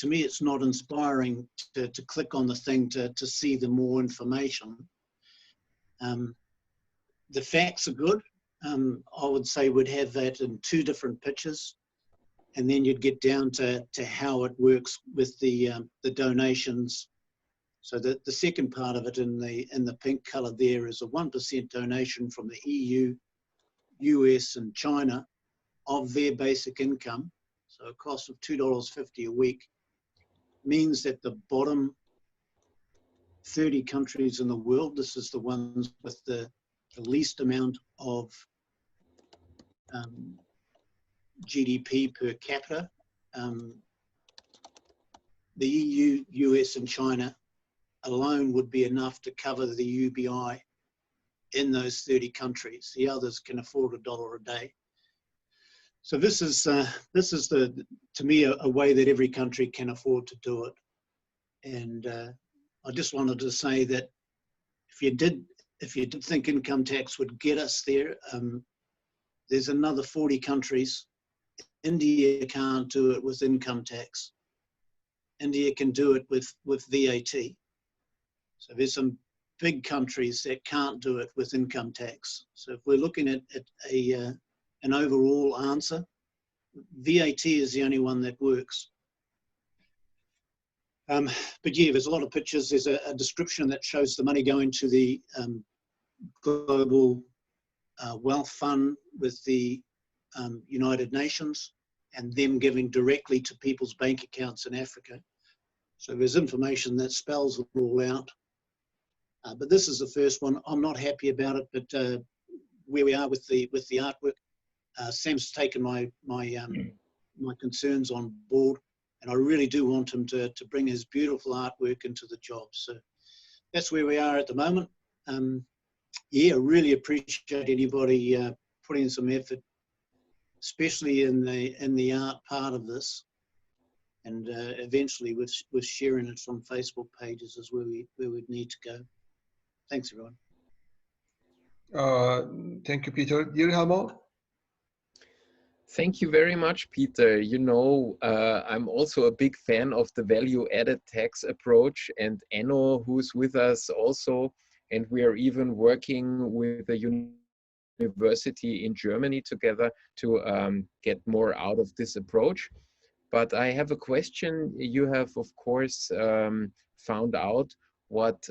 it's not inspiring to click on the thing to see the more information. The facts are good. I would say we'd have that in 2 different pictures, and then you'd get down to how it works with the donations. So the second part of it in the pink color there is a 1% donation from the EU, US and China of their basic income. So a cost of $2.50 a week means that the bottom 30 countries in the world, this is the ones with the least amount of GDP per capita. The EU, US and China alone would be enough to cover the UBI in those 30 countries. The others can afford $1 a day. So this is to me a way that every country can afford to do it. And I just wanted to say that if you did think income tax would get us there, there's another 40 countries. India can't do it with income tax. India can do it with VAT. So there's some big countries that can't do it with income tax. So if we're looking at an overall answer, VAT is the only one that works. But yeah, there's a lot of pictures. There's a description that shows the money going to the Global Wealth Fund with the United Nations, and them giving directly to people's bank accounts in Africa. So there's information that spells it all out. But this is the first one. I'm not happy about it, but where we are with the artwork, Sam's taken my concerns on board, and I really do want him to bring his beautiful artwork into the job. So that's where we are at the moment. Yeah, really appreciate anybody putting in some effort, especially in the art part of this, and eventually with sharing it on Facebook pages is where we'd need to go. Thanks, everyone. Thank you, Peter. Dear Helmo? Thank you very much, Peter. You know, I'm also a big fan of the value-added tax approach, and Enno, who's with us also, and we are even working with a university in Germany together to get more out of this approach. But I have a question. You have, of course, found out what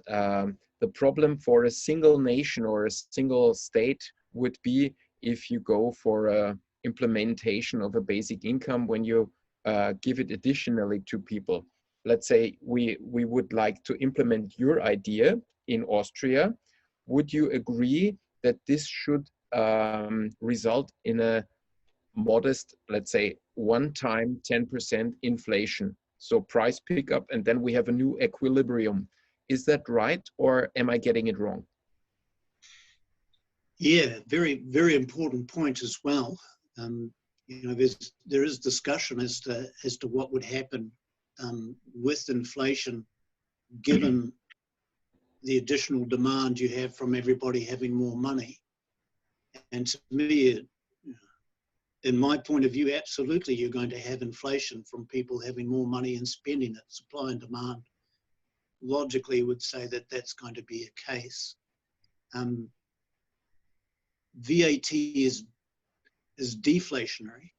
the problem for a single nation or a single state would be if you go for a implementation of a basic income when you give it additionally to people. Let's say we would like to implement your idea in Austria. Would you agree that this should result in a modest, let's say, one-time 10% inflation? So price pickup, and then we have a new equilibrium. Is that right, or am I getting it wrong? Yeah, very, very important point as well. You know, there is discussion as to what would happen with inflation, given the additional demand you have from everybody having more money. And to me, in my point of view, absolutely, you're going to have inflation from people having more money and spending it. Supply and demand logically would say that that's going to be a case. VAT is deflationary.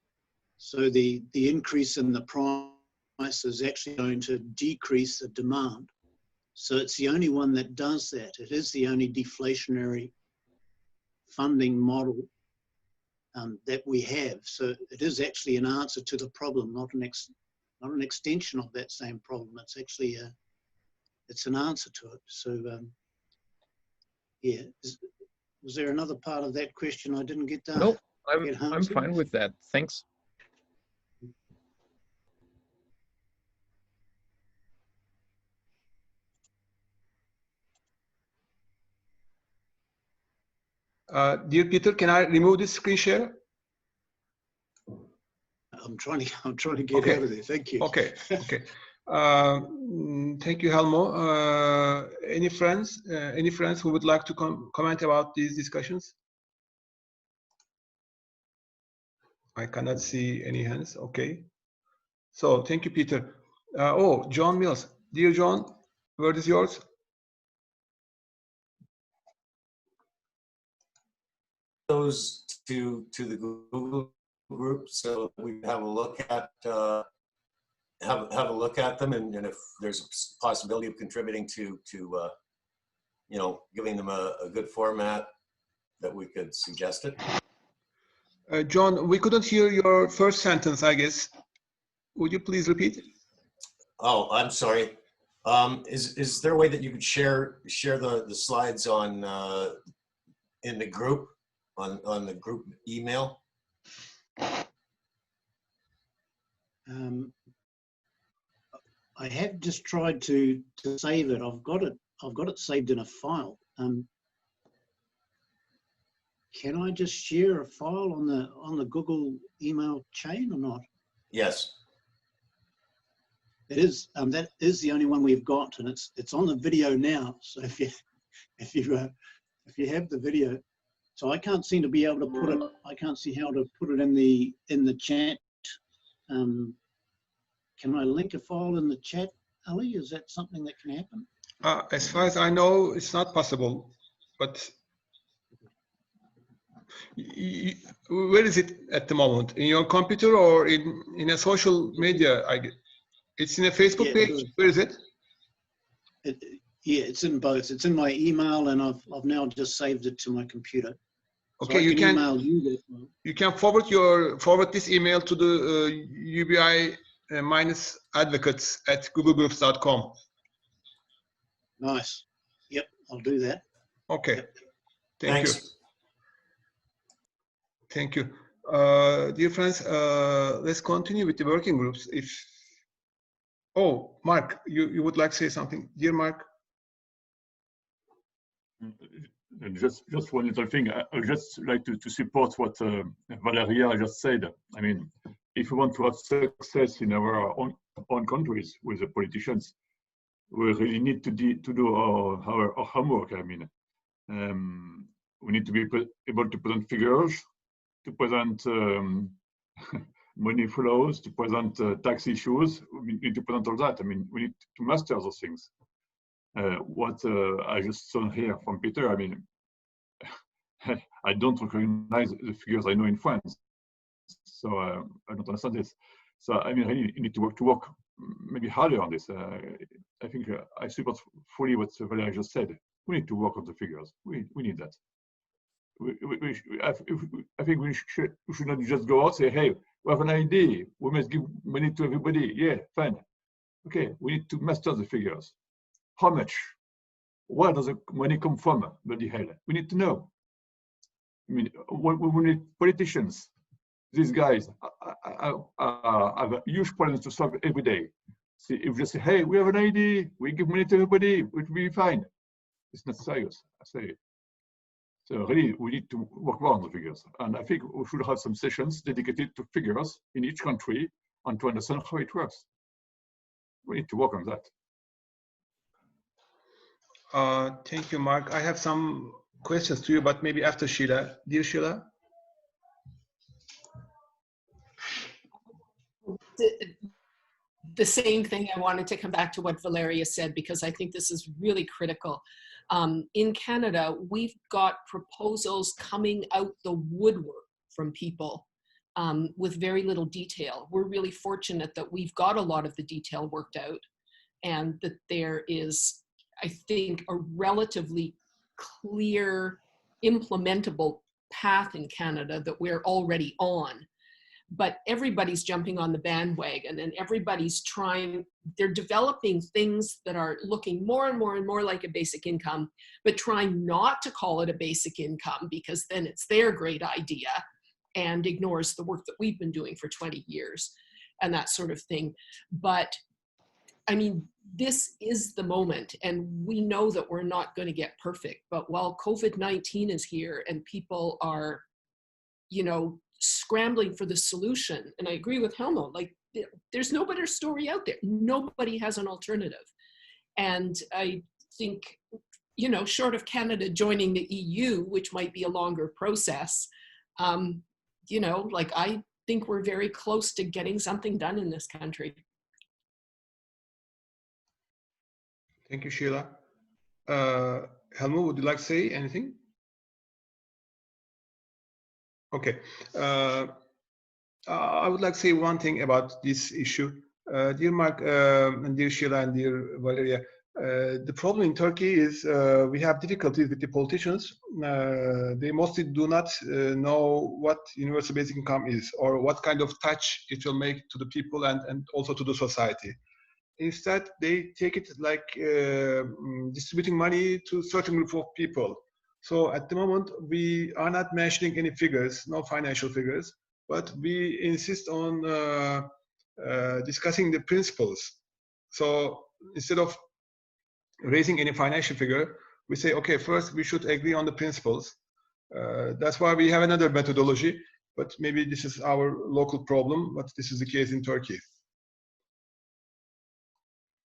So the increase in the price is actually going to decrease the demand. So it's the only one that does that. It is the only deflationary funding model that we have. So it is actually an answer to the problem, not an extension of that same problem. It's actually it's an answer to it. So yeah, was there another part of that question I didn't get done? No, I'm fine with that. Thanks. Dear Peter, can I remove this screen share? I'm trying to get out of there. Thank you. Okay. Okay. Thank you, Helmo. Any friends who would like to comment about these discussions? I cannot see any hands. Okay. So thank you, Peter. Oh, John Mills. Dear John, word is yours. Those to the Google group, so we have a look at have a look at them, and if there's a possibility of contributing to you know, giving them a good format, that we could suggest it. John, we couldn't hear your first sentence, I guess. Would you please repeat? Oh, I'm sorry. Is there a way that you could share the slides on in the group, on the group email? I have just tried to save it. I've got it saved in a file. Can I just share a file on the Google email chain or not? Yes. It is. That is the only one we've got, and it's on the video now. So if you have the video, so I can't seem to be able to put it. I can't see how to put it in the chat. Can I link a file in the chat, Ali? Is that something that can happen? As far as I know, it's not possible. But where is it at the moment? In your computer or in a social media? It's in a Facebook page. Where is it? Yeah, it's in both. It's in my email, and I've now just saved it to my computer. Okay, so you can email you that one. You can forward this email to the UBI -advocates@googlegroups.com. Nice. Yep, I'll do that. Okay. Yep. Thank you. Thank you. Dear friends, let's continue with the working groups. Oh, Mark, you would like to say something? Dear Mark? Just one little thing. I would just like to support what Valeria just said. I mean, if we want to have success in our own countries with the politicians, we really need to do our homework. I mean, we need to be able to present figures, to present money flows, to present tax issues. We need to present all that. I mean, we need to master those things. What I just saw here from Peter, I mean, I don't recognize the figures I know in France, so I don't understand this. So I mean, really, you need to work maybe harder on this. I think I support fully what Valeria just said. We need to work on the figures. We need that. I think we should not just go out and say, hey, we have an idea. We must give money to everybody. Yeah, fine. Okay, we need to master the figures. How much? Where does the money come from? Bloody hell. We need to know. I mean, we need politicians. These guys have huge problems to solve every day. See, if you just say, hey, we have an idea, we give money to everybody, it will be fine. It's not serious, I say it. So really, we need to work more on the figures. And I think we should have some sessions dedicated to figures in each country and to understand how it works. We need to work on that. Thank you, Mark. I have some questions to you, but maybe after Sheila. Dear Sheila? The same thing. I wanted to come back to what Valeria said, because I think this is really critical. In Canada, we've got proposals coming out the woodwork from people with very little detail. We're really fortunate that we've got a lot of the detail worked out, and that there is, I think, a relatively clear, implementable path in Canada that we're already on. But everybody's jumping on the bandwagon, and everybody's trying, they're developing things that are looking more and more and more like a basic income, but trying not to call it a basic income, because then it's their great idea and ignores the work that we've been doing for 20 years and that sort of thing. But I mean, this is the moment, and we know that we're not going to get perfect. But while COVID-19 is here and people are, you know, scrambling for the solution, and I agree with Helmo, like, there's no better story out there. Nobody has an alternative. And I think, you know, short of Canada joining the EU, which might be a longer process, you know, like, I think we're very close to getting something done in this country. Thank you, Sheila. Helmo, would you like to say anything? Okay. I would like to say one thing about this issue. Dear Mark, and dear Sheila, and dear Valeria, the problem in Turkey is we have difficulties with the politicians. They mostly do not know what universal basic income is, or what kind of touch it will make to the people and also to the society. Instead, they take it like distributing money to a certain group of people. So at the moment, we are not mentioning any figures, no financial figures, but we insist on discussing the principles. So instead of raising any financial figure, we say, okay, first we should agree on the principles. That's why we have another methodology, but maybe this is our local problem, but this is the case in Turkey.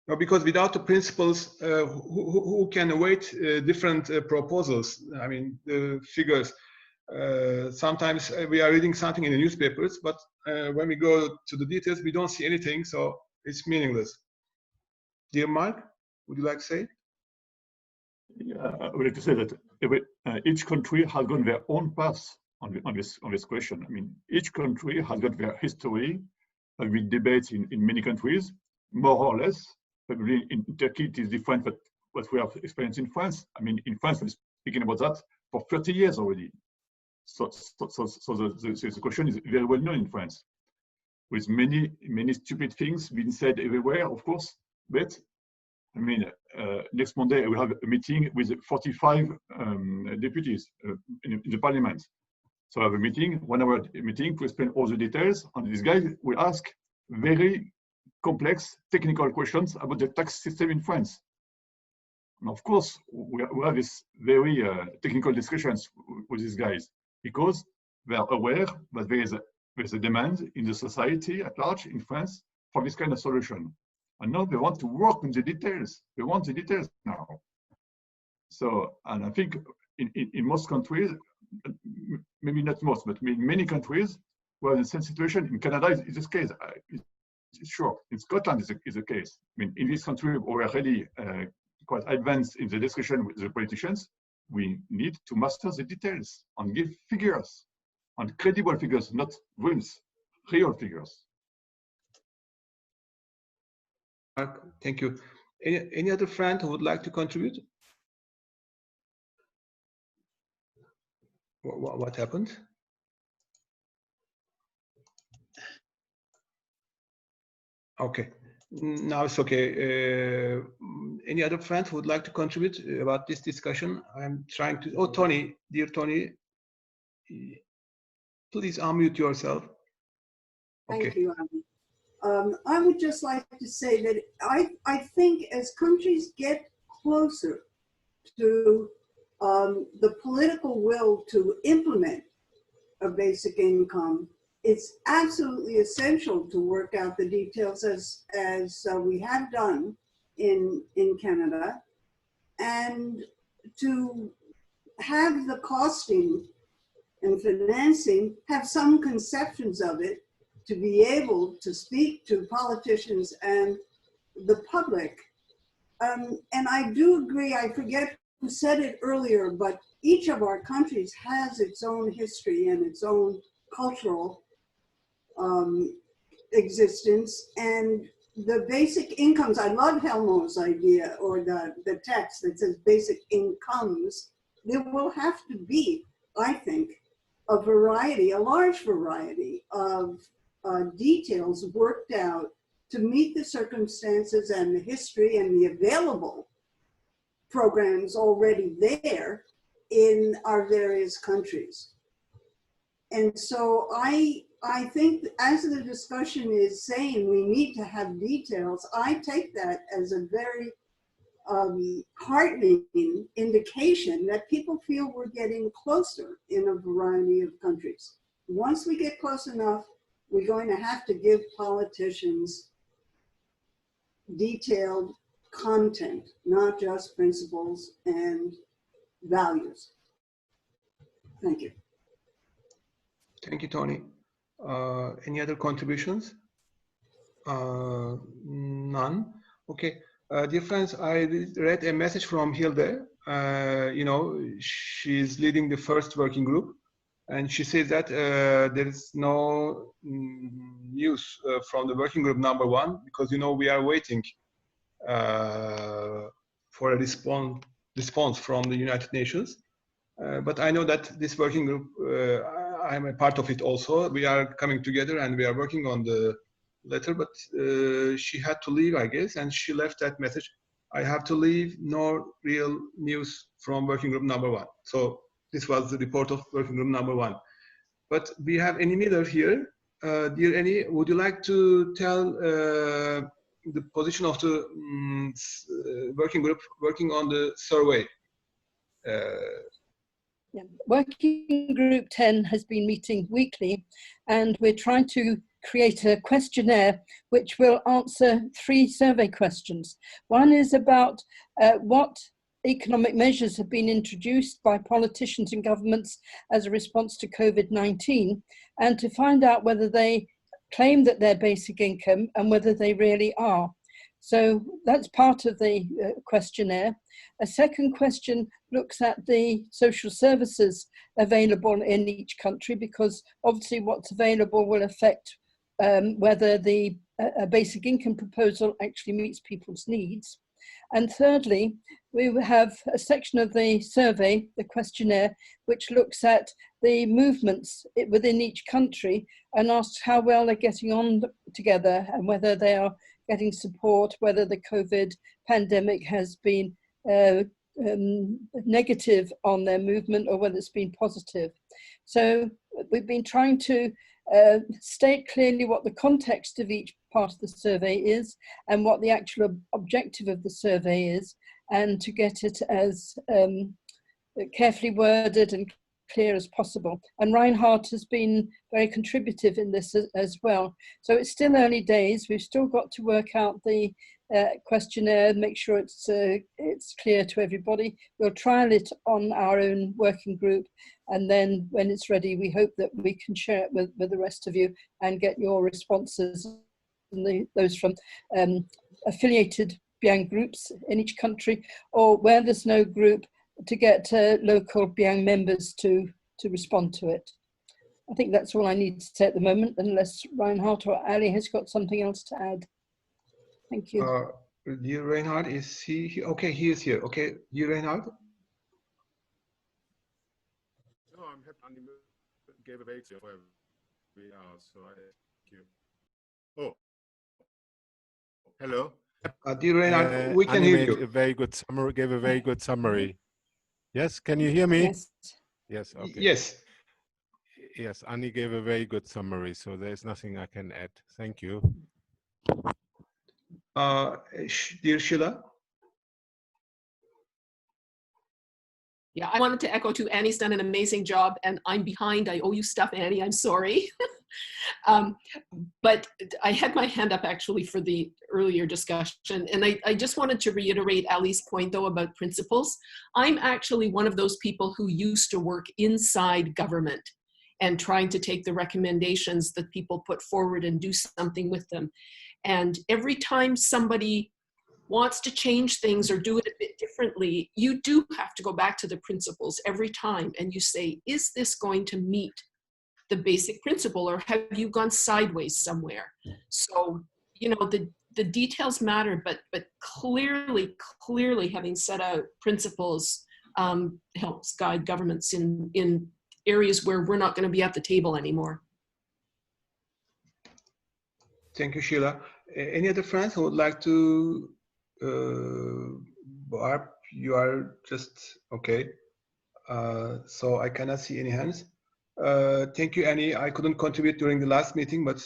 No, because without the principles, who can await different proposals? I mean, the figures. Sometimes we are reading something in the newspapers, but when we go to the details, we don't see anything, so it's meaningless. Dear Mark, would you like to say? Yeah, I would like to say that each country has gone their own path on this question. I mean, each country has got their history. We debate in many countries, more or less. Probably in Turkey it is different, but what we have experienced in France. I mean, in France, we're speaking about that for 30 years already. So the question is very well known in France, with many stupid things being said everywhere, of course. But I mean, next Monday we have a meeting with 45 deputies in the parliament. So I have a meeting, 1 hour meeting, to explain all the details. And this guy will ask very complex technical questions about the tax system in France. And of course, we have this very technical discussions with these guys, because they are aware that there's a demand in the society at large in France for this kind of solution. And now they want to work on the details. They want the details now. So, and I think in most countries, maybe not most, but in many countries, where the same situation in Canada is this case. Sure, in Scotland is the case. I mean, in this country, we're already quite advanced in the discussion with the politicians. We need to master the details and give figures, and credible figures, not dreams, real figures. Mark, thank you. Any other friend who would like to contribute? What happened? Okay, now it's okay. Any other friend who would like to contribute about this discussion? I'm trying to, oh, Tony, dear Tony, please unmute yourself. Okay. Thank you, Avi. I would just like to say that I think as countries get closer to the political will to implement a basic income, it's absolutely essential to work out the details as we have done in Canada, and to have the costing and financing, have some conceptions of it to be able to speak to politicians and the public. And I do agree, I forget who said it earlier, but each of our countries has its own history and its own cultural existence. And the basic incomes, I love Helmo's idea, or the text that says basic incomes. There will have to be, I think, a variety, a large variety of details worked out to meet the circumstances and the history and the available programs already there in our various countries. And so I think as the discussion is saying we need to have details, I take that as a very heartening indication that people feel we're getting closer in a variety of countries. Once we get close enough, we're going to have to give politicians detailed content, not just principles and values. Thank you. Thank you, Tony. Any other contributions? None. Okay. Dear friends, I read a message from Hilde. You know, she's leading the first working group, and she says that there is no news from the working group number 1 because, you know, we are waiting for a response from the United Nations. But I know that this working group, I'm a part of it also. We are coming together and we are working on the letter, but she had to leave, I guess, and she left that message. I have to leave, no real news from working group number 1. So this was the report of working group number 1. But we have Annie Miller here. Dear Annie, would you like to tell the position of the working group working on the survey? Yeah. Working Group 10 has been meeting weekly, and we're trying to create a questionnaire which will answer 3 survey questions. One is about what economic measures have been introduced by politicians and governments as a response to COVID-19, and to find out whether they claim that they're basic income and whether they really are. So that's part of the questionnaire. A second question looks at the social services available in each country, because obviously what's available will affect whether the basic income proposal actually meets people's needs. And thirdly, we have a section of the survey, the questionnaire, which looks at the movements within each country and asks how well they're getting on together and whether they are getting support, whether the COVID pandemic has been negative on their movement or whether it's been positive. So we've been trying to state clearly what the context of each part of the survey is and what the actual objective of the survey is, and to get it as carefully worded and clear as possible. And Reinhard has been very contributive in this as well. So it's still early days. We've still got to work out the questionnaire, make sure it's clear to everybody. We'll trial it on our own working group, and then when it's ready, we hope that we can share it with the rest of you and get your responses, and those from affiliated Biang groups in each country, or where there's no group, to get local Biang members to respond to it. I think that's all I need to say at the moment, unless Reinhard or Ali has got something else to add. Thank you. Dear Reinhard, is he here? Okay, he is here. Okay, dear Reinhard. No, I'm happy. Gave a very clear where we are, so I thank you. Oh, hello. Dear Reinhard, we can hear you. A very good summary. Gave a very good summary. Yes, can you hear me? Yes. Yes. Okay. Yes. Yes, Annie gave a very good summary, so there's nothing I can add. Thank you. Dear Sheila. Yeah, I wanted to echo too. Annie's done an amazing job, and I'm behind. I owe you stuff, Annie. I'm sorry. But I had my hand up actually for the earlier discussion, and I just wanted to reiterate Ali's point though about principles. I'm actually one of those people who used to work inside government and trying to take the recommendations that people put forward and do something with them. And every time somebody wants to change things or do it a bit differently, you do have to go back to the principles every time and you say, is this going to meet the basic principle, or have you gone sideways somewhere? So, you know, the details matter, but clearly having set out principles helps guide governments in areas where we're not going to be at the table anymore. Thank you, Sheila. Any other friends who would like to? Barb, you are just okay. So I cannot see any hands. Thank you, Annie. I couldn't contribute during the last meeting, but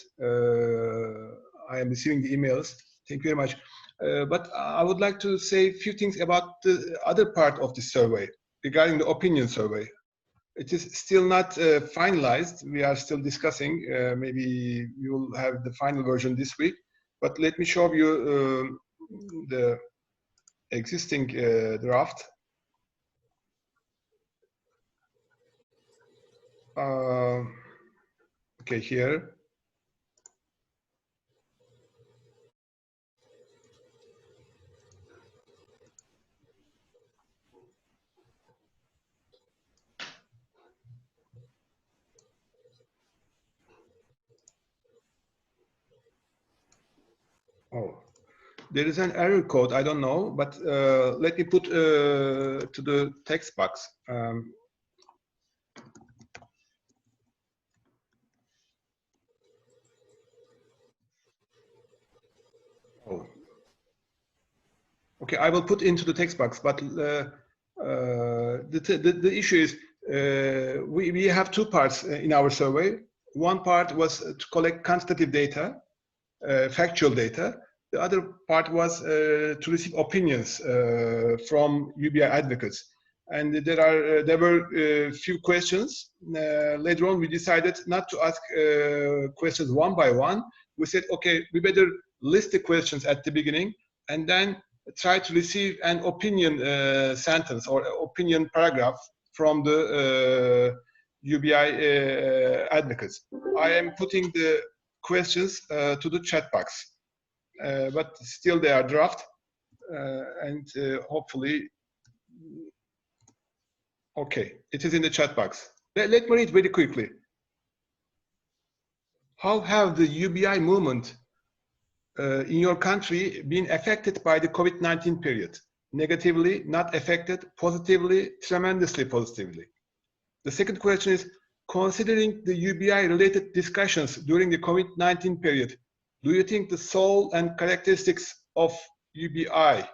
I am receiving the emails. Thank you very much. But I would like to say a few things about the other part of the survey regarding the opinion survey. It is still not finalized. We are still discussing. Maybe we will have the final version this week. But let me show you the existing draft. Okay, here. Oh, there is an error code. I don't know, but let me put to the text box. Oh, okay. I will put into the text box. But the issue is we have two parts in our survey. One part was to collect quantitative data, factual data. The other part was to receive opinions from UBI advocates. And there were a few questions. Later on, we decided not to ask questions one by one. We said, okay, we better list the questions at the beginning and then try to receive an opinion sentence or opinion paragraph from the UBI advocates. I am putting the questions to the chat box. But still they are draft and hopefully, okay, it is in the chat box. Let me read very quickly. How have the UBI movement in your country been affected by the COVID-19 period? Negatively, not affected, positively, tremendously positively. The second question is, considering the UBI related discussions during the COVID-19 period, do you think the soul and characteristics of UBI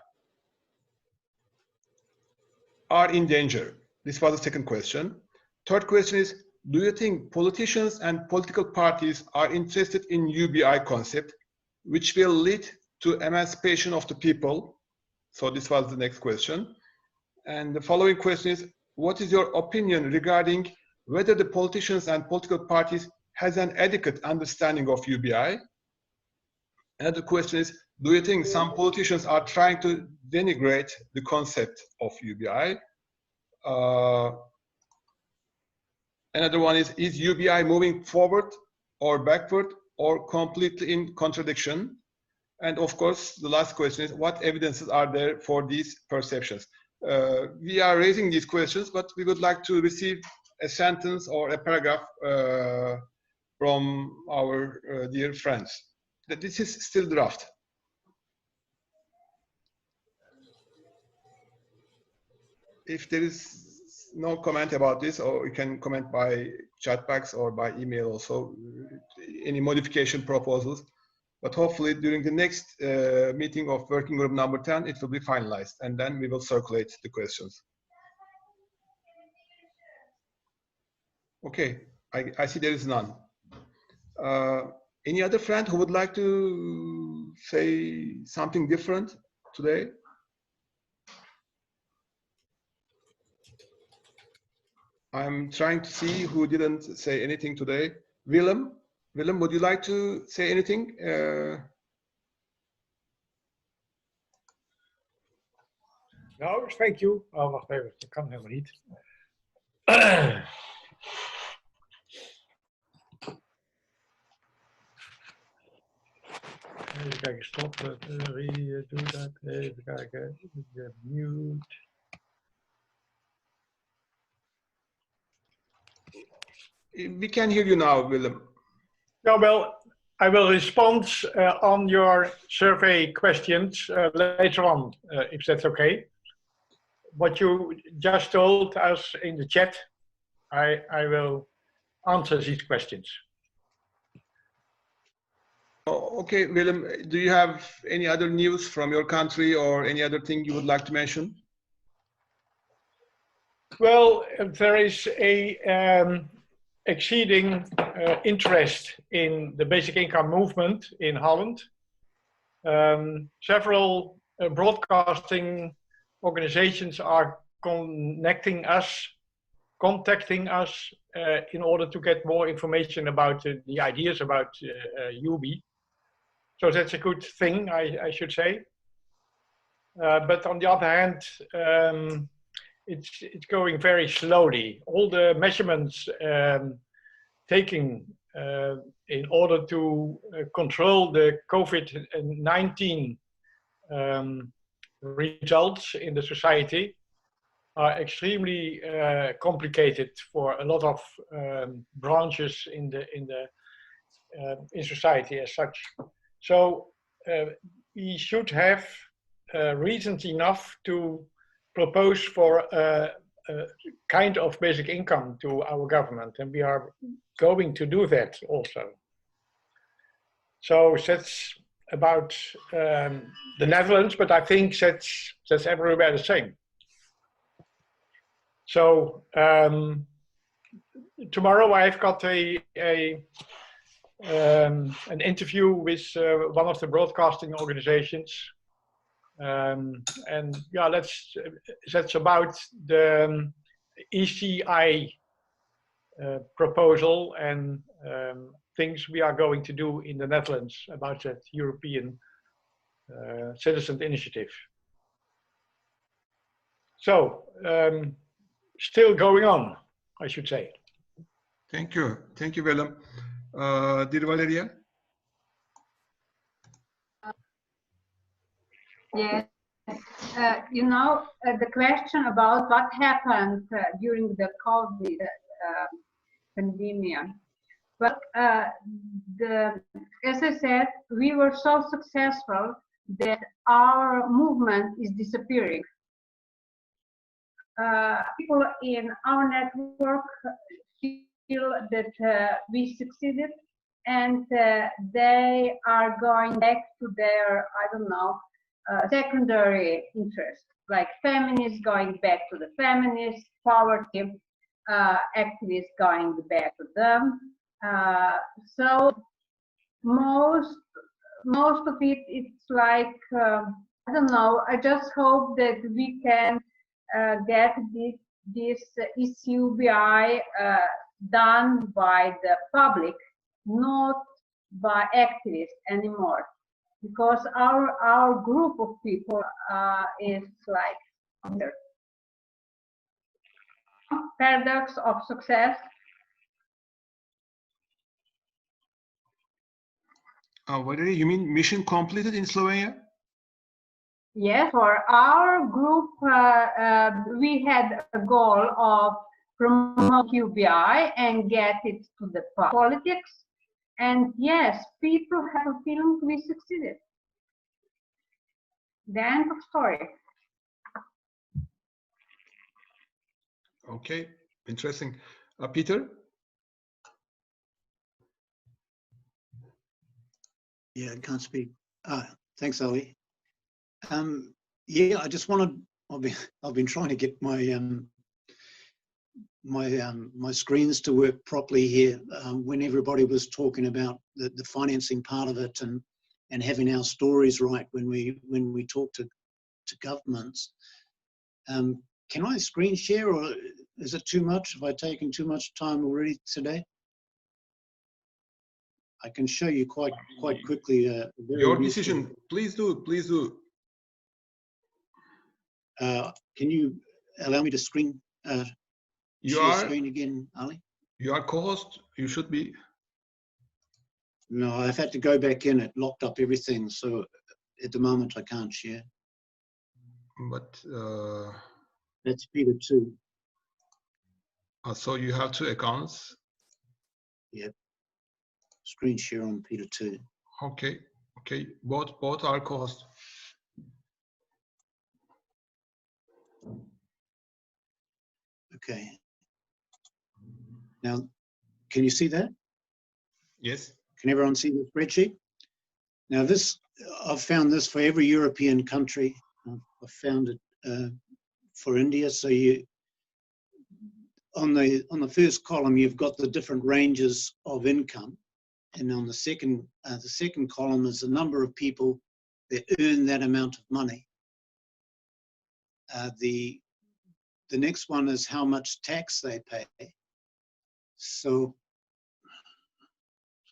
are in danger? This was the second question. Third question is, do you think politicians and political parties are interested in UBI concept, which will lead to emancipation of the people? So this was the next question. And the following question is, what is your opinion regarding whether the politicians and political parties has an adequate understanding of UBI? Another question is, do you think some politicians are trying to denigrate the concept of UBI? Another one is UBI moving forward or backward or completely in contradiction? And of course, the last question is, what evidences are there for these perceptions? We are raising these questions, but we would like to receive a sentence or a paragraph from our dear friends. That this is still draft. If there is no comment about this, or you can comment by chat box or by email also, any modification proposals. But hopefully during the next meeting of working group number 10, it will be finalized, and then we will circulate the questions. Okay, I see there is none. Any other friend who would like to say something different today? I'm trying to see who didn't say anything today. Willem? Willem, would you like to say anything? Nou, thank you. Oh, wacht even, dat kan helemaal niet. Even kijken, stop. Wie doet dat? Even kijken. Mute. We can hear you now, Willem. No, well, I will respond on your survey questions later on, if that's okay. What you just told us in the chat, I will answer these questions. Okay, Willem, do you have any other news from your country or any other thing you would like to mention? Well, there is a exceeding interest in the basic income movement in Holland. Several broadcasting organizations are contacting us in order to get more information about the ideas about UBI. So that's a good thing, I should say. But on the other hand, it's going very slowly. All the measurements taken in order to control the COVID-19 results in the society are extremely complicated for a lot of branches in society as such. So we should have reasons enough to propose for a kind of basic income to our government, and we are going to do that also. So that's about the Netherlands, but I think that's everywhere the same. So tomorrow I've got an interview with one of the broadcasting organizations, and yeah, that's about the ECI proposal and things we are going to do in the Netherlands about that European Citizen Initiative. So still going on, I should say. Thank you, Willem. Dear Valeria? Yes, you know, the question about what happened during the COVID pandemic. But as I said, we were so successful that our movement is disappearing. People in our network feel that we succeeded, and they are going back to their, I don't know, secondary interest, like feminists going back to the feminists, poverty activists going back to them. So most of it, it's like, I don't know, I just hope that we can get this UBI done by the public, not by activists anymore, because our group of people is like paradox of success. Valeria, you mean mission completed in Slovenia? Yes, for our group, we had a goal of promote UBI and get it to the politics. And yes, people have a feeling we succeeded. The end of story. Okay, interesting. Peter? Yeah, I can't speak. Thanks, Ali. Yeah, I just wanted. I've been trying to get my my screens to work properly here when everybody was talking about the financing part of it and having our stories right when we talk to governments. Can I screen share, or is it too much? Have I taken too much time already today? I can show you quite quickly. Your decision, please do, please do. Can you allow me to screen You share are screen again, Ali? You are co-host. You should be. No, I've had to go back in. It locked up everything, so at the moment I can't share. But that's Peter 2. So you have 2 accounts. Yep. Screen share on Peter 2. Okay. Okay. Both are co-host. Okay. Now, can you see that? Yes. Can everyone see the spreadsheet? Now this, I've found this for every European country. I've found it for India. So you, on the first column, you've got the different ranges of income, and on the second column is the number of people that earn that amount of money. The next one is how much tax they pay. So,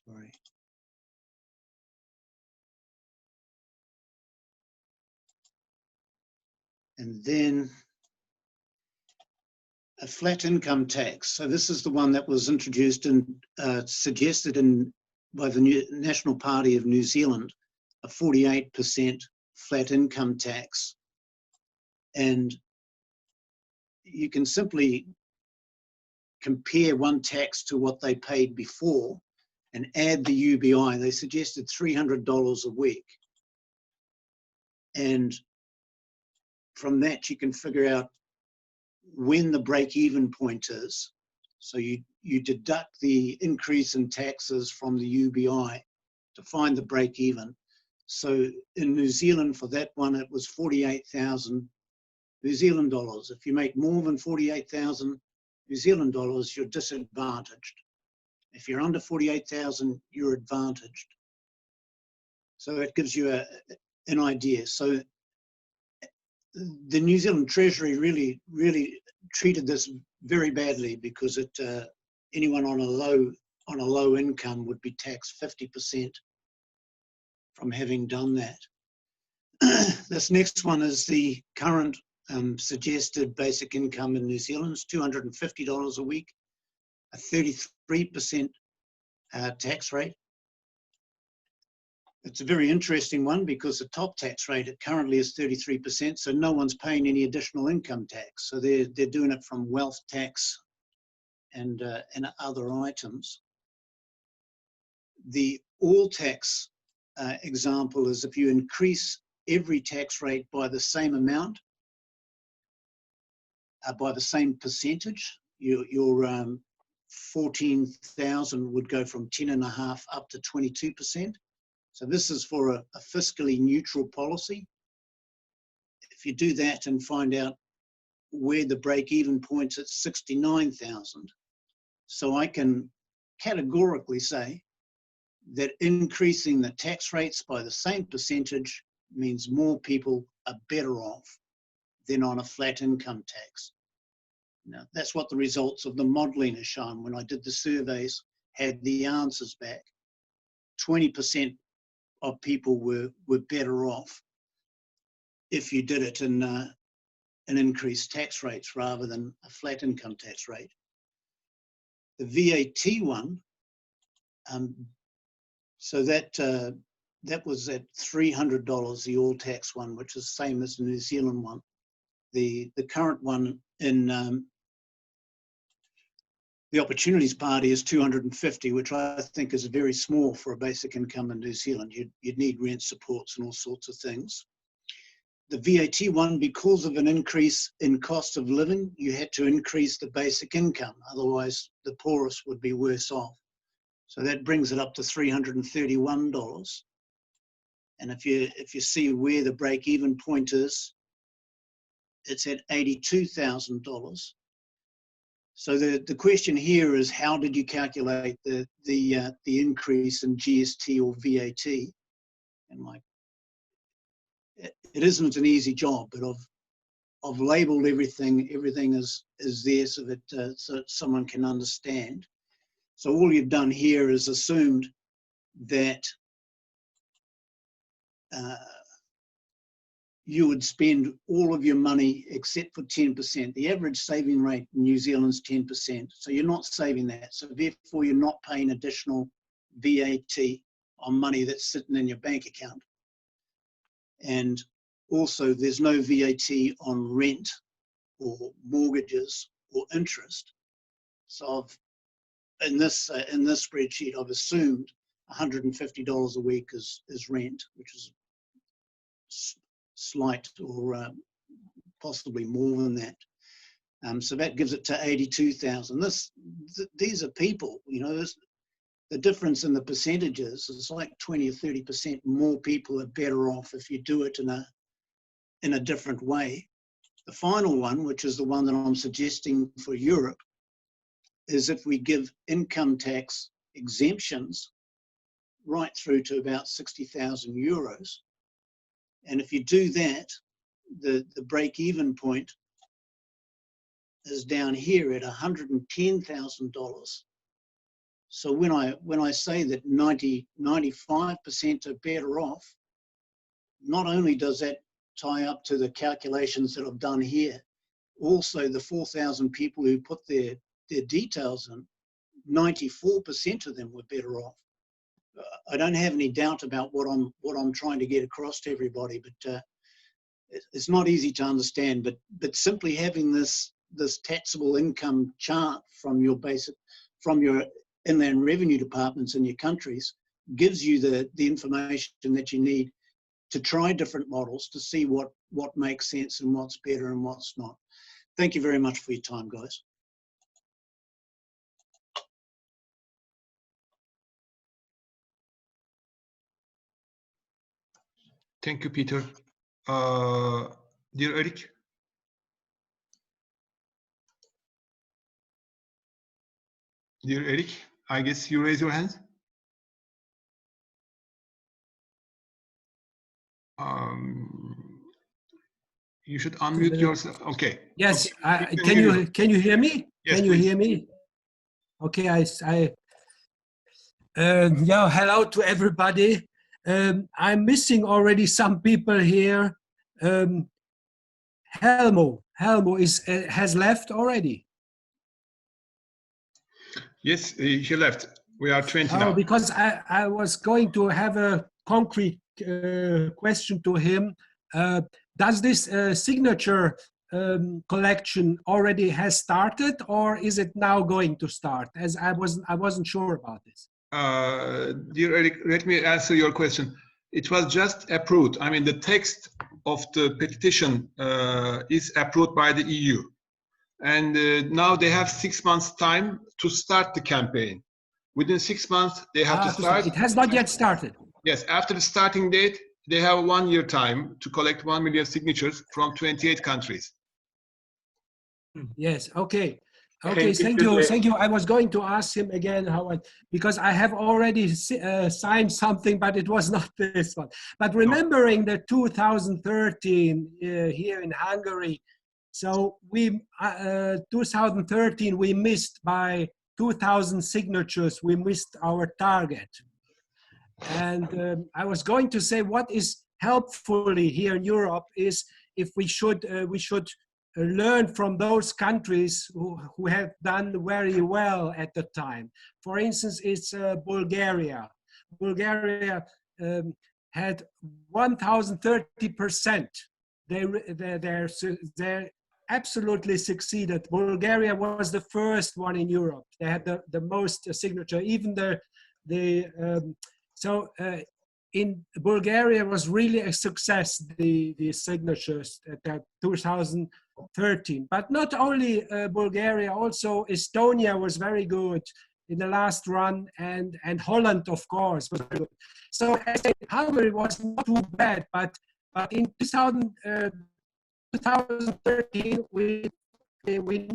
sorry. And then a flat income tax. So this is the one that was introduced and suggested by the National Party of New Zealand, a 48% flat income tax. And you can simply compare one tax to what they paid before and add the UBI. They suggested $300 a week. And from that, you can figure out when the break-even point is. So you deduct the increase in taxes from the UBI to find the break-even. So in New Zealand, for that one, it was 48,000 New Zealand dollars. If you make more than 48,000 New Zealand dollars, you're disadvantaged. If you're under 48,000, you're advantaged. So it gives you an idea. So the New Zealand Treasury really treated this very badly, because anyone on a low income would be taxed 50% from having done that. This next one is the current suggested basic income in New Zealand is $250 a week, a 33% tax rate. It's a very interesting one because the top tax rate currently is 33%, so no one's paying any additional income tax. So they're doing it from wealth tax and other items. The all tax example is if you increase every tax rate by the same amount, by the same percentage, your 14,000 would go from 10.5 up to 22%. So this is for a fiscally neutral policy. If you do that and find out where the break-even point's at 69,000, so I can categorically say that increasing the tax rates by the same percentage means more people are better off than on a flat income tax. Now, that's what the results of the modelling has shown. When I did the surveys, had the answers back, 20% of people were better off if you did it in an increased tax rates rather than a flat income tax rate. The VAT one, so that was at $300, the all tax one, which is the same as the New Zealand one. The current one in the Opportunities Party is 250, which I think is very small for a basic income in New Zealand. You'd need rent supports and all sorts of things. The VAT one, because of an increase in cost of living, you had to increase the basic income. Otherwise, the poorest would be worse off. So that brings it up to $331. And if you see where the break-even point is, it's at $82,000. So the question here is, how did you calculate the increase in GST or VAT? And it isn't an easy job, but I've labelled everything. Everything is there so that so someone can understand. So all you've done here is assumed that you would spend all of your money except for 10%. The average saving rate in New Zealand is 10%. So you're not saving that. So therefore, you're not paying additional VAT on money that's sitting in your bank account. And also, there's no VAT on rent or mortgages or interest. So in this spreadsheet, I've assumed $150 a week is rent, which is slight or possibly more than that. So that gives it to 82,000. These are people, you know, the difference in the percentages is like 20 or 30% more people are better off if you do it in a different way. The final one, which is the one that I'm suggesting for Europe, is if we give income tax exemptions right through to about 60,000 euros. And if you do that, the break-even point is down here at $110,000. So when I say that 95% are better off, not only does that tie up to the calculations that I've done here, also the 4,000 people who put their details in, 94% of them were better off. I don't have any doubt about what I'm trying to get across to everybody, but it's not easy to understand. But simply having this taxable income chart from your inland revenue departments in your countries gives you the information that you need to try different models to see what makes sense and what's better and what's not. Thank you very much for your time, guys. Thank you, Peter. Dear Eric. Dear Eric, I guess you raise your hand. You should unmute yourself. Okay. Yes. Okay. Can you hear me? Yes, can you please. hear me? Okay. Yeah. Hello to everybody. I'm missing already some people here. Helmo has left already. Yes, he left. We are 20 now. Because I was going to have a concrete question to him. Does this signature collection already has started, or is it now going to start? As I wasn't sure about this. Dear Eric, let me answer your question. It was just approved. I mean, the text of the petition is approved by the EU. And now they have 6 months time to start the campaign. Within 6 months, they have to start. It has not yet started. Yes, after the starting date, they have 1 year time to collect 1 million signatures from 28 countries. Yes, okay. Okay, thank you. I was going to ask him again because I have already signed something, but it was not this one. But remembering the 2013 here in Hungary, so we 2013 we missed by 2,000 signatures. We missed our target, and I was going to say what is helpfully here in Europe is if we should learn from those countries who have done very well at the time. For instance, it's Bulgaria. Bulgaria had 1,030%. They absolutely succeeded. Bulgaria was the first one in Europe. They had the most signature. Even in Bulgaria was really a success, the signatures at 2013. But not only Bulgaria, also Estonia was very good in the last run, and Holland, of course, was very good. So Hungary was not too bad, but in 2013, we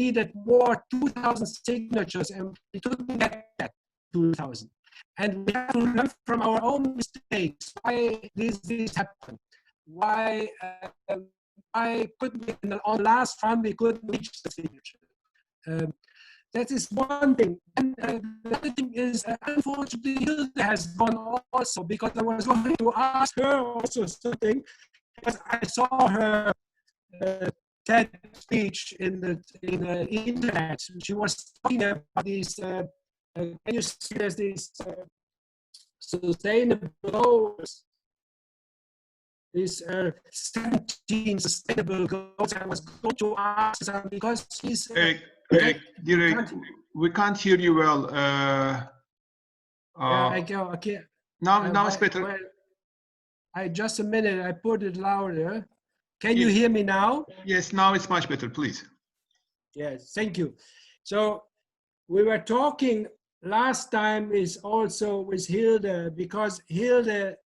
needed more 2,000 signatures, and we couldn't get that 2,000. And we have to learn from our own mistakes. Why this happened? Why couldn't we, on the last run, we couldn't reach the signature? that is one thing. And the other thing is, unfortunately, Hilde has gone also, because I was going to ask her also something, because I saw her TED speech in the internet. She was talking about these, can you see there's these sustainable goals, these 17 sustainable goals. I was going to ask her because she's... Eric, we can't hear you well. Yeah, I go, okay. Now it's better. Well, just a minute, I put it louder. Can you hear me now? Yes, now it's much better, please. Yes, thank you. So we were talking last time is also with Hilde, because Hilde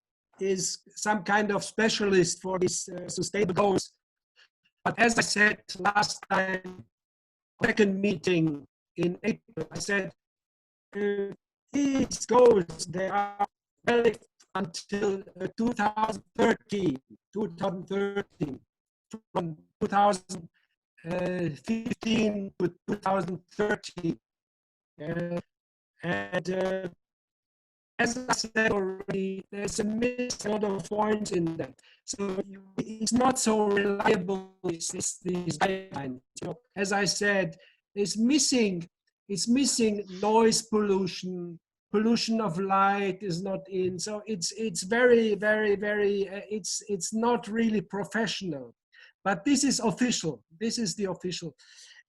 is some kind of specialist for these sustainable goals. But as I said last time, second meeting in April, I said, these goals, they are valid until 2013, from 2015 to 2030. As I said already, there's a lot of points in that. So it's not so reliable, these guidelines. You know, as I said, it's missing noise pollution, pollution of light is not in. So it's very, very, very, it's not really professional. But this is official. This is the official.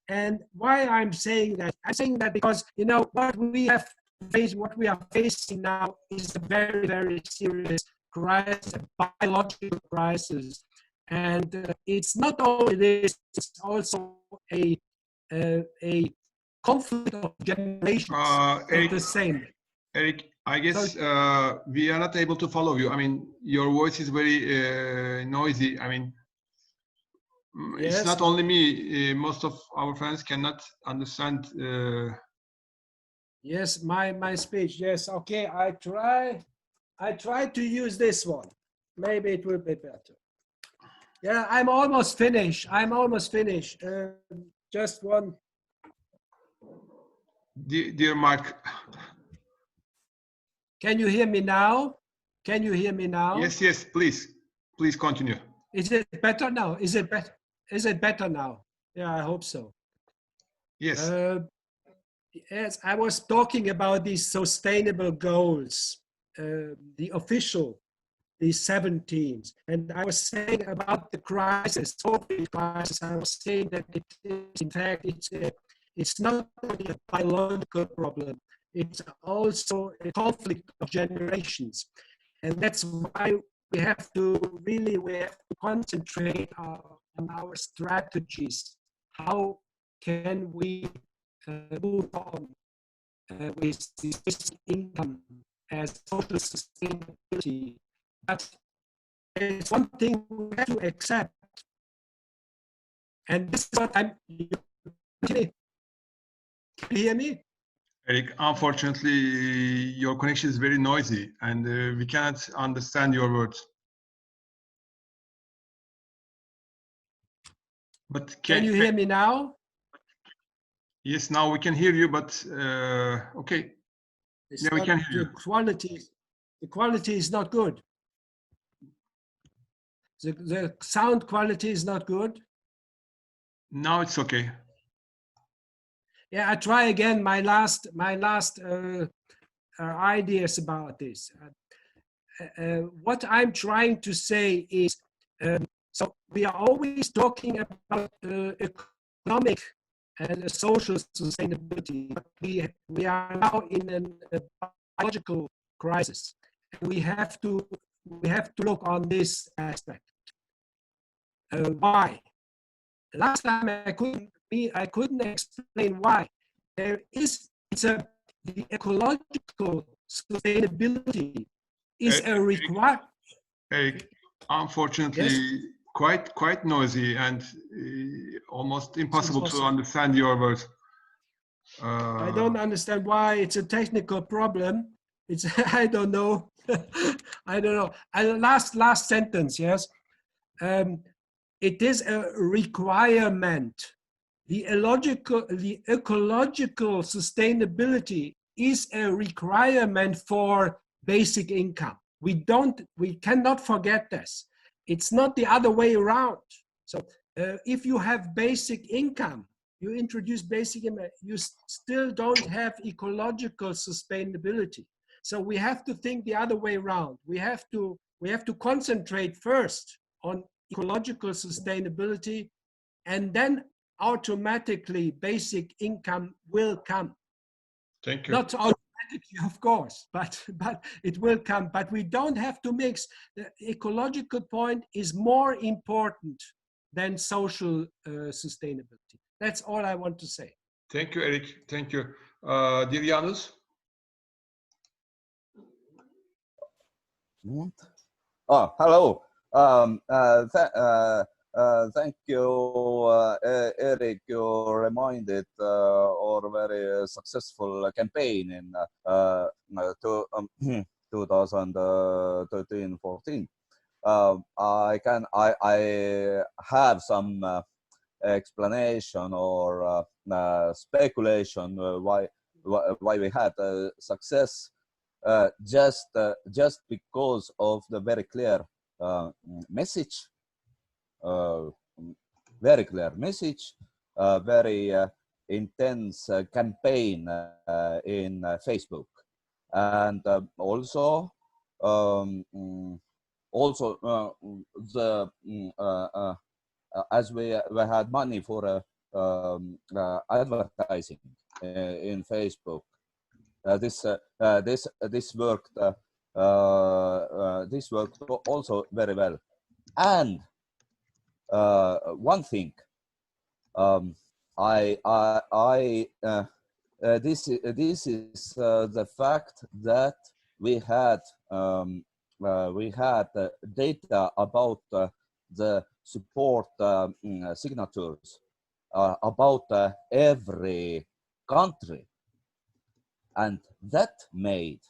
And why I'm saying that? I'm saying that because, you know, what we are facing now is a very, very serious crisis, a biological crisis. And it's not only this, it's also a conflict of generations. Eric, the same. Eric, I guess we are not able to follow you. I mean, your voice is very noisy. I mean, yes. It's not only me. Most of our friends cannot understand. Yes, my speech. Yes, okay. I try to use this one. Maybe it will be better. Yeah, I'm almost finished. Just one. Dear Mark. Can you hear me now? Can you hear me now? Yes, please continue. Is it better now? Is it better now? Yeah, I hope so. Yes. Yes, I was talking about these sustainable goals, the official, the 17s, and I was saying about the crisis, COVID crisis. I was saying that in fact, it's not only a biological problem, it's also a conflict of generations, and that's why we have to concentrate on our strategies. How can we move on with this income as social sustainability? But there's one thing we have to accept, and this is what I'm. Can you hear me? Eric, unfortunately, your connection is very noisy, and we cannot understand your words. But can you hear me now? Yes, now we can hear you, but okay. Yeah, we can hear you. The quality is not good. The sound quality is not good. Now it's okay. Yeah, I try again my last ideas about this. What I'm trying to say is, so we are always talking about economic and social sustainability. We are now in a biological crisis. We have to look on this aspect. Why? Last time I couldn't explain why. The ecological sustainability is a requirement. Eric, unfortunately, yes? quite noisy and almost impossible to understand your words. I don't understand why. It's a technical problem. It's I don't know. I don't know. Last sentence, yes. It is a requirement. the ecological sustainability is a requirement for basic income. We cannot forget this. It's not the other way around. So if you have basic income, you introduce basic income, you still don't have ecological sustainability. So we have to think the other way around. We have to concentrate first on ecological sustainability, and then automatically basic income will come. Thank you. Not automatically, of course, but it will come. But we don't have to mix. The ecological point is more important than social sustainability. That's all I want to say. Thank you, Eric. Thank you. Dear Janus? Oh, hello. Thank you, Eric. You reminded our very successful campaign in 2013-14. I have some explanation or speculation why we had success. Just because of the very clear message, very intense campaign in Facebook, and also as we had money for advertising in Facebook. This worked also very well. And one thing, this is the fact that we had data about the support signatures about every country. And that made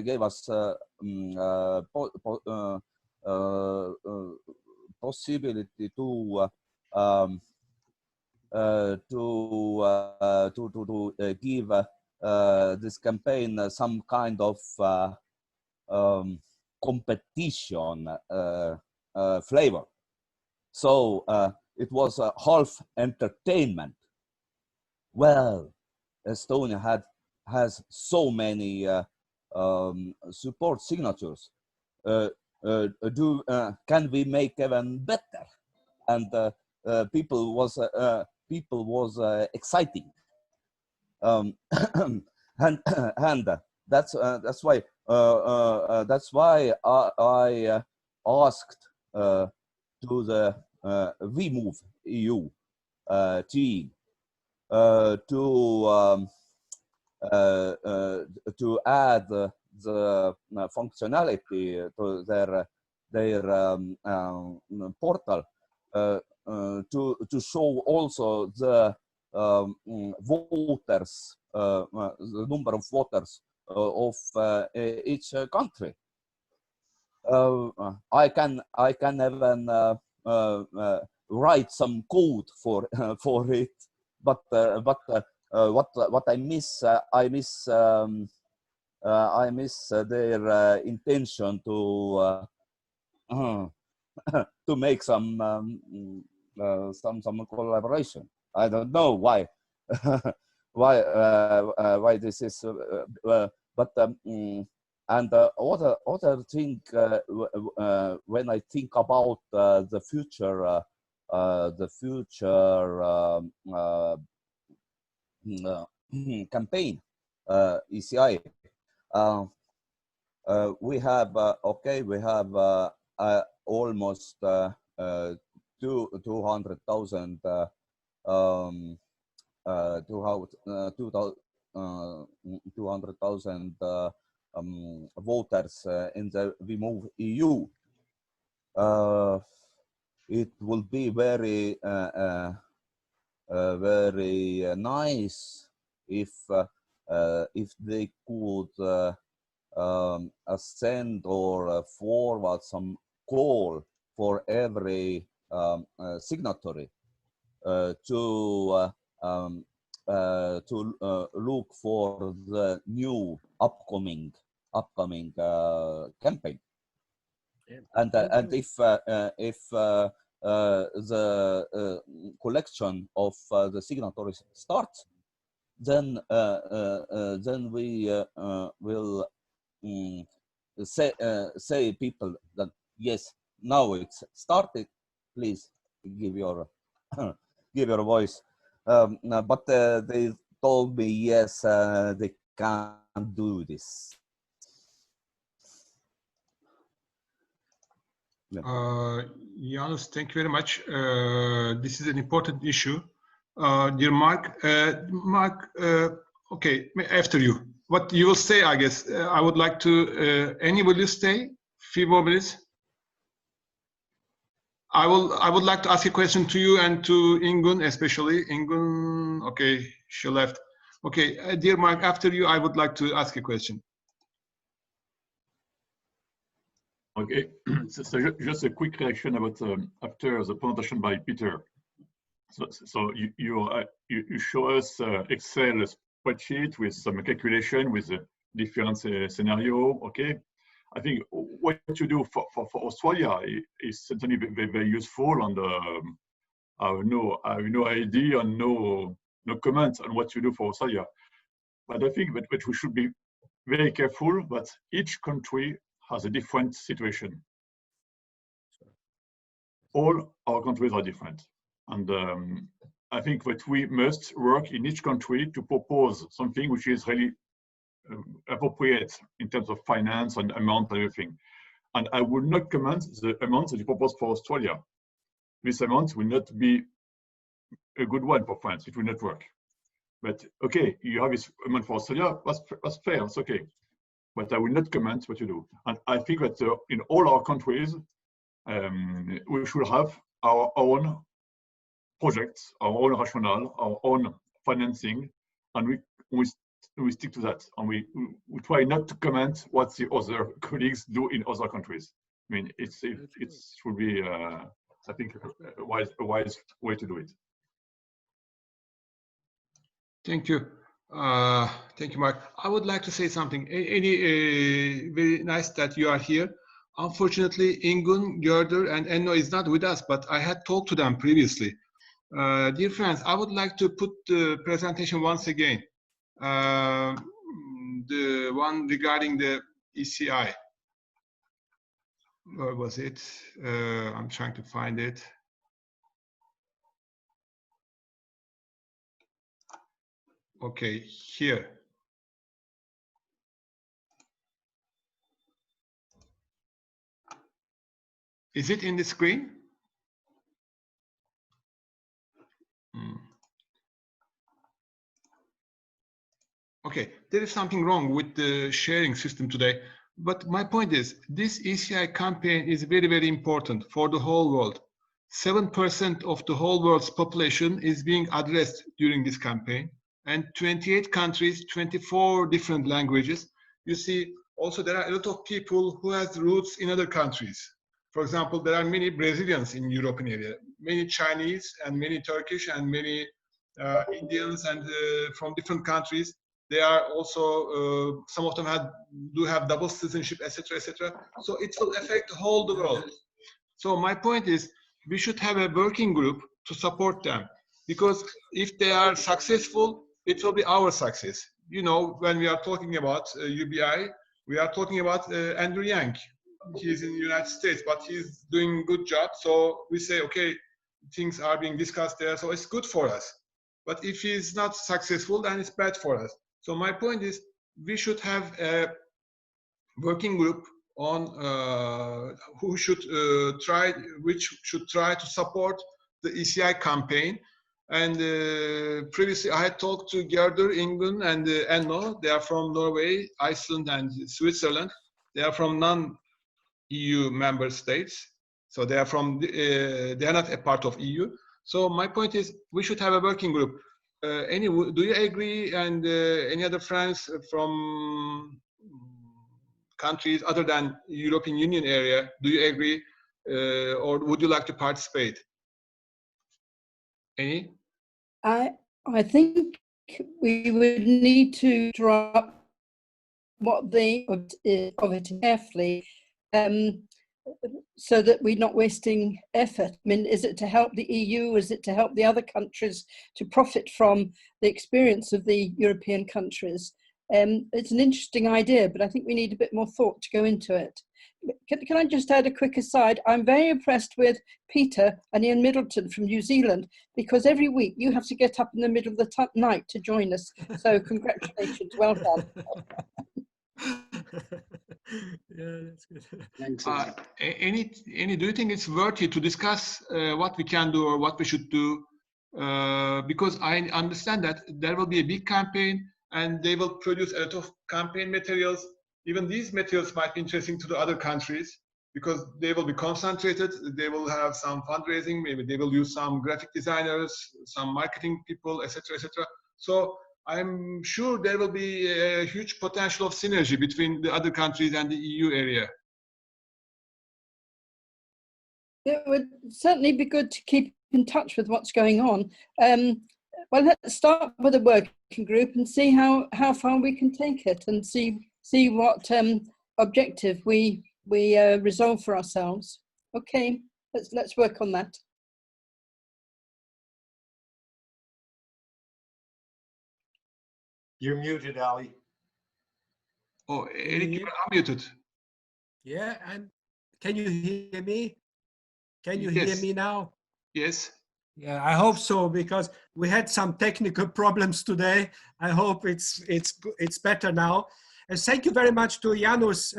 gave us possibility to give this campaign some kind of competition flavor. So it was a half entertainment. Well, Estonia has so many support signatures. Can we make even better? And people was exciting, and that's why I asked to the We Move EU team to add the functionality to their portal to show also the voters, the number of voters of each country. I can even write some code for it, but what I miss their intention to to make some collaboration. I don't know why why this is, but and other thing, when I think about the future campaign, ECI, we have we have almost 200,000 voters in the We Move EU. It will be very very nice if they could send or forward some call for every signatory to look for the new upcoming campaign. And if the collection of the signatories starts, then we will say people that yes, now it's started. Please give your give your voice. But they told me yes, they can't do this. Janus, thank you very much. This is an important issue. Dear Mark, okay, after you. What you will say, I guess, I would like to, Annie, will you stay? Few more minutes. I would like to ask a question to you and to Ingun, especially. Ingun, okay, she left. Okay, dear Mark, after you, I would like to ask a question. Okay, so just a quick reaction about after the presentation by Peter. So you show us Excel spreadsheet with some calculation with a different scenario. Okay, I think what you do for Australia is certainly very, very useful, and I have no idea and no comments on what you do for Australia. But I think that we should be very careful that each country has a different situation. All our countries are different. And I think that we must work in each country to propose something which is really appropriate in terms of finance and amount and everything. And I will not comment the amount that you propose for Australia. This amount will not be a good one for France. It will not work. But okay, you have this amount for Australia, that's fair, that's okay. But I will not comment what you do. And I think that in all our countries, we should have our own projects, our own rationale, our own financing, and we stick to that. And we try not to comment what the other colleagues do in other countries. I mean, it should be, I think, a wise way to do it. Thank you. Thank you, Mark. I would like to say something. Very nice that you are here. Unfortunately, Ingun, Gerder, and Enno is not with us, but I had talked to them previously. Dear friends, I would like to put the presentation once again. The one regarding the ECI. Where was it? I'm trying to find it. Okay, here. Is it in the screen? Okay, there is something wrong with the sharing system today. But my point is, this ECI campaign is very, very important for the whole world. 7% of the whole world's population is being addressed during this campaign, and 28 countries, 24 different languages. You see, also there are a lot of people who have roots in other countries. For example, there are many Brazilians in European area, many Chinese and many Turkish and many Indians and from different countries. They are also, some of them do have double citizenship, etc., etc. So it will affect the whole the world. So my point is, we should have a working group to support them, because if they are successful, it will be our success. You know, when we are talking about UBI, we are talking about Andrew Yang. He's in the United States, but he's doing a good job. So we say, okay, things are being discussed there, so it's good for us. But if he's not successful, then it's bad for us. So my point is, we should have a working group on which should try to support the ECI campaign. And previously, I had talked to Gerder, Ingun, and Enno. They are from Norway, Iceland, and Switzerland. They are from non-EU member states, so they are from. They are not a part of EU. So my point is, we should have a working group. Do you agree? And any other friends from countries other than European Union area, do you agree or would you like to participate? Any? I think we would need to draw up what the of it carefully, so that we're not wasting effort. I mean, is it to help the EU? Is it to help the other countries to profit from the experience of the European countries? It's an interesting idea, but I think we need a bit more thought to go into it. Can I just add a quick aside? I'm very impressed with Peter and Ian Middleton from New Zealand, because every week you have to get up in the middle of the night to join us. So congratulations, well done. Yeah, that's good. Do you think it's worthy to discuss what we can do or what we should do? Because I understand that there will be a big campaign and they will produce a lot of campaign materials. Even these materials might be interesting to the other countries because they will be concentrated. They will have some fundraising. Maybe they will use some graphic designers, some marketing people, etc., etc. So I'm sure there will be a huge potential of synergy between the other countries and the EU area. It would certainly be good to keep in touch with what's going on. Well, let's start with a working group and see how far we can take it, and see what objective we resolve for ourselves. Okay, let's work on that. You're muted, Ali. Oh, Eric, you're unmuted. Yeah, and can you hear me? Can you Yes. hear me now? Yes. Yeah, I hope so, because we had some technical problems today. I hope it's better now. And thank you very much to Janusz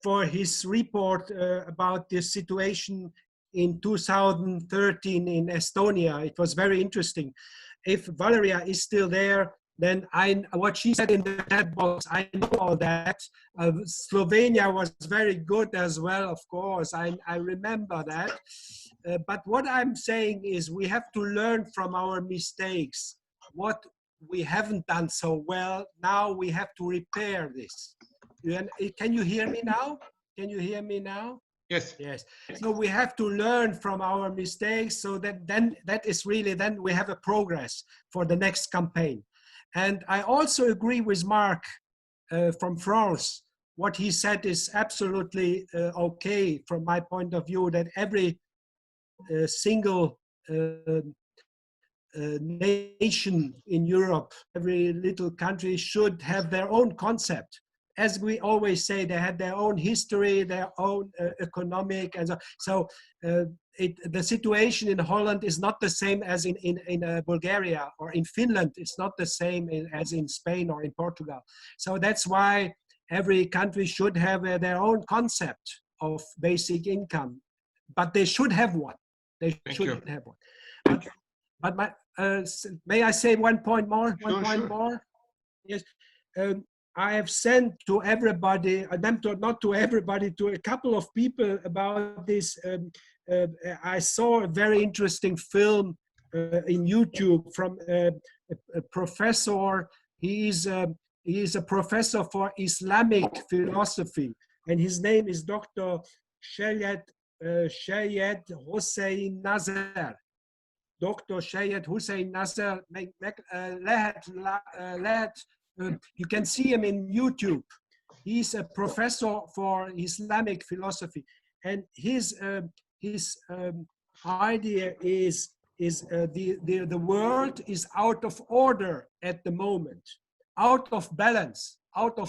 for his report about the situation in 2013 in Estonia. It was very interesting. If Valeria is still there, then what she said in the chat box, I know all that. Slovenia was very good as well, of course. I remember that. But what I'm saying is we have to learn from our mistakes. What we haven't done so well, now we have to repair this. Can you hear me now? Can you hear me now? Yes. Yes. So we have to learn from our mistakes, so that then we have a progress for the next campaign. And I also agree with Mark from France. What he said is absolutely okay from my point of view, that every single nation in Europe, every little country should have their own concept. As we always say, they had their own history, their own economic, and so the situation in Holland is not the same as in Bulgaria, or in Finland. It's not the same as in Spain or in Portugal. So that's why every country should have their own concept of basic income, but they should have one. They should have one. But may I say one point more? One point more? Yes. I have sent to everybody, not to everybody, to a couple of people about this. I saw a very interesting film in YouTube from a professor. He is a professor for Islamic philosophy, and his name is Dr. Shayed Hossein Nasser. Dr. Shayed Hossein Nasser, you can see him in YouTube. He's a professor for Islamic philosophy, and his idea is the world is out of order at the moment, out of balance, out of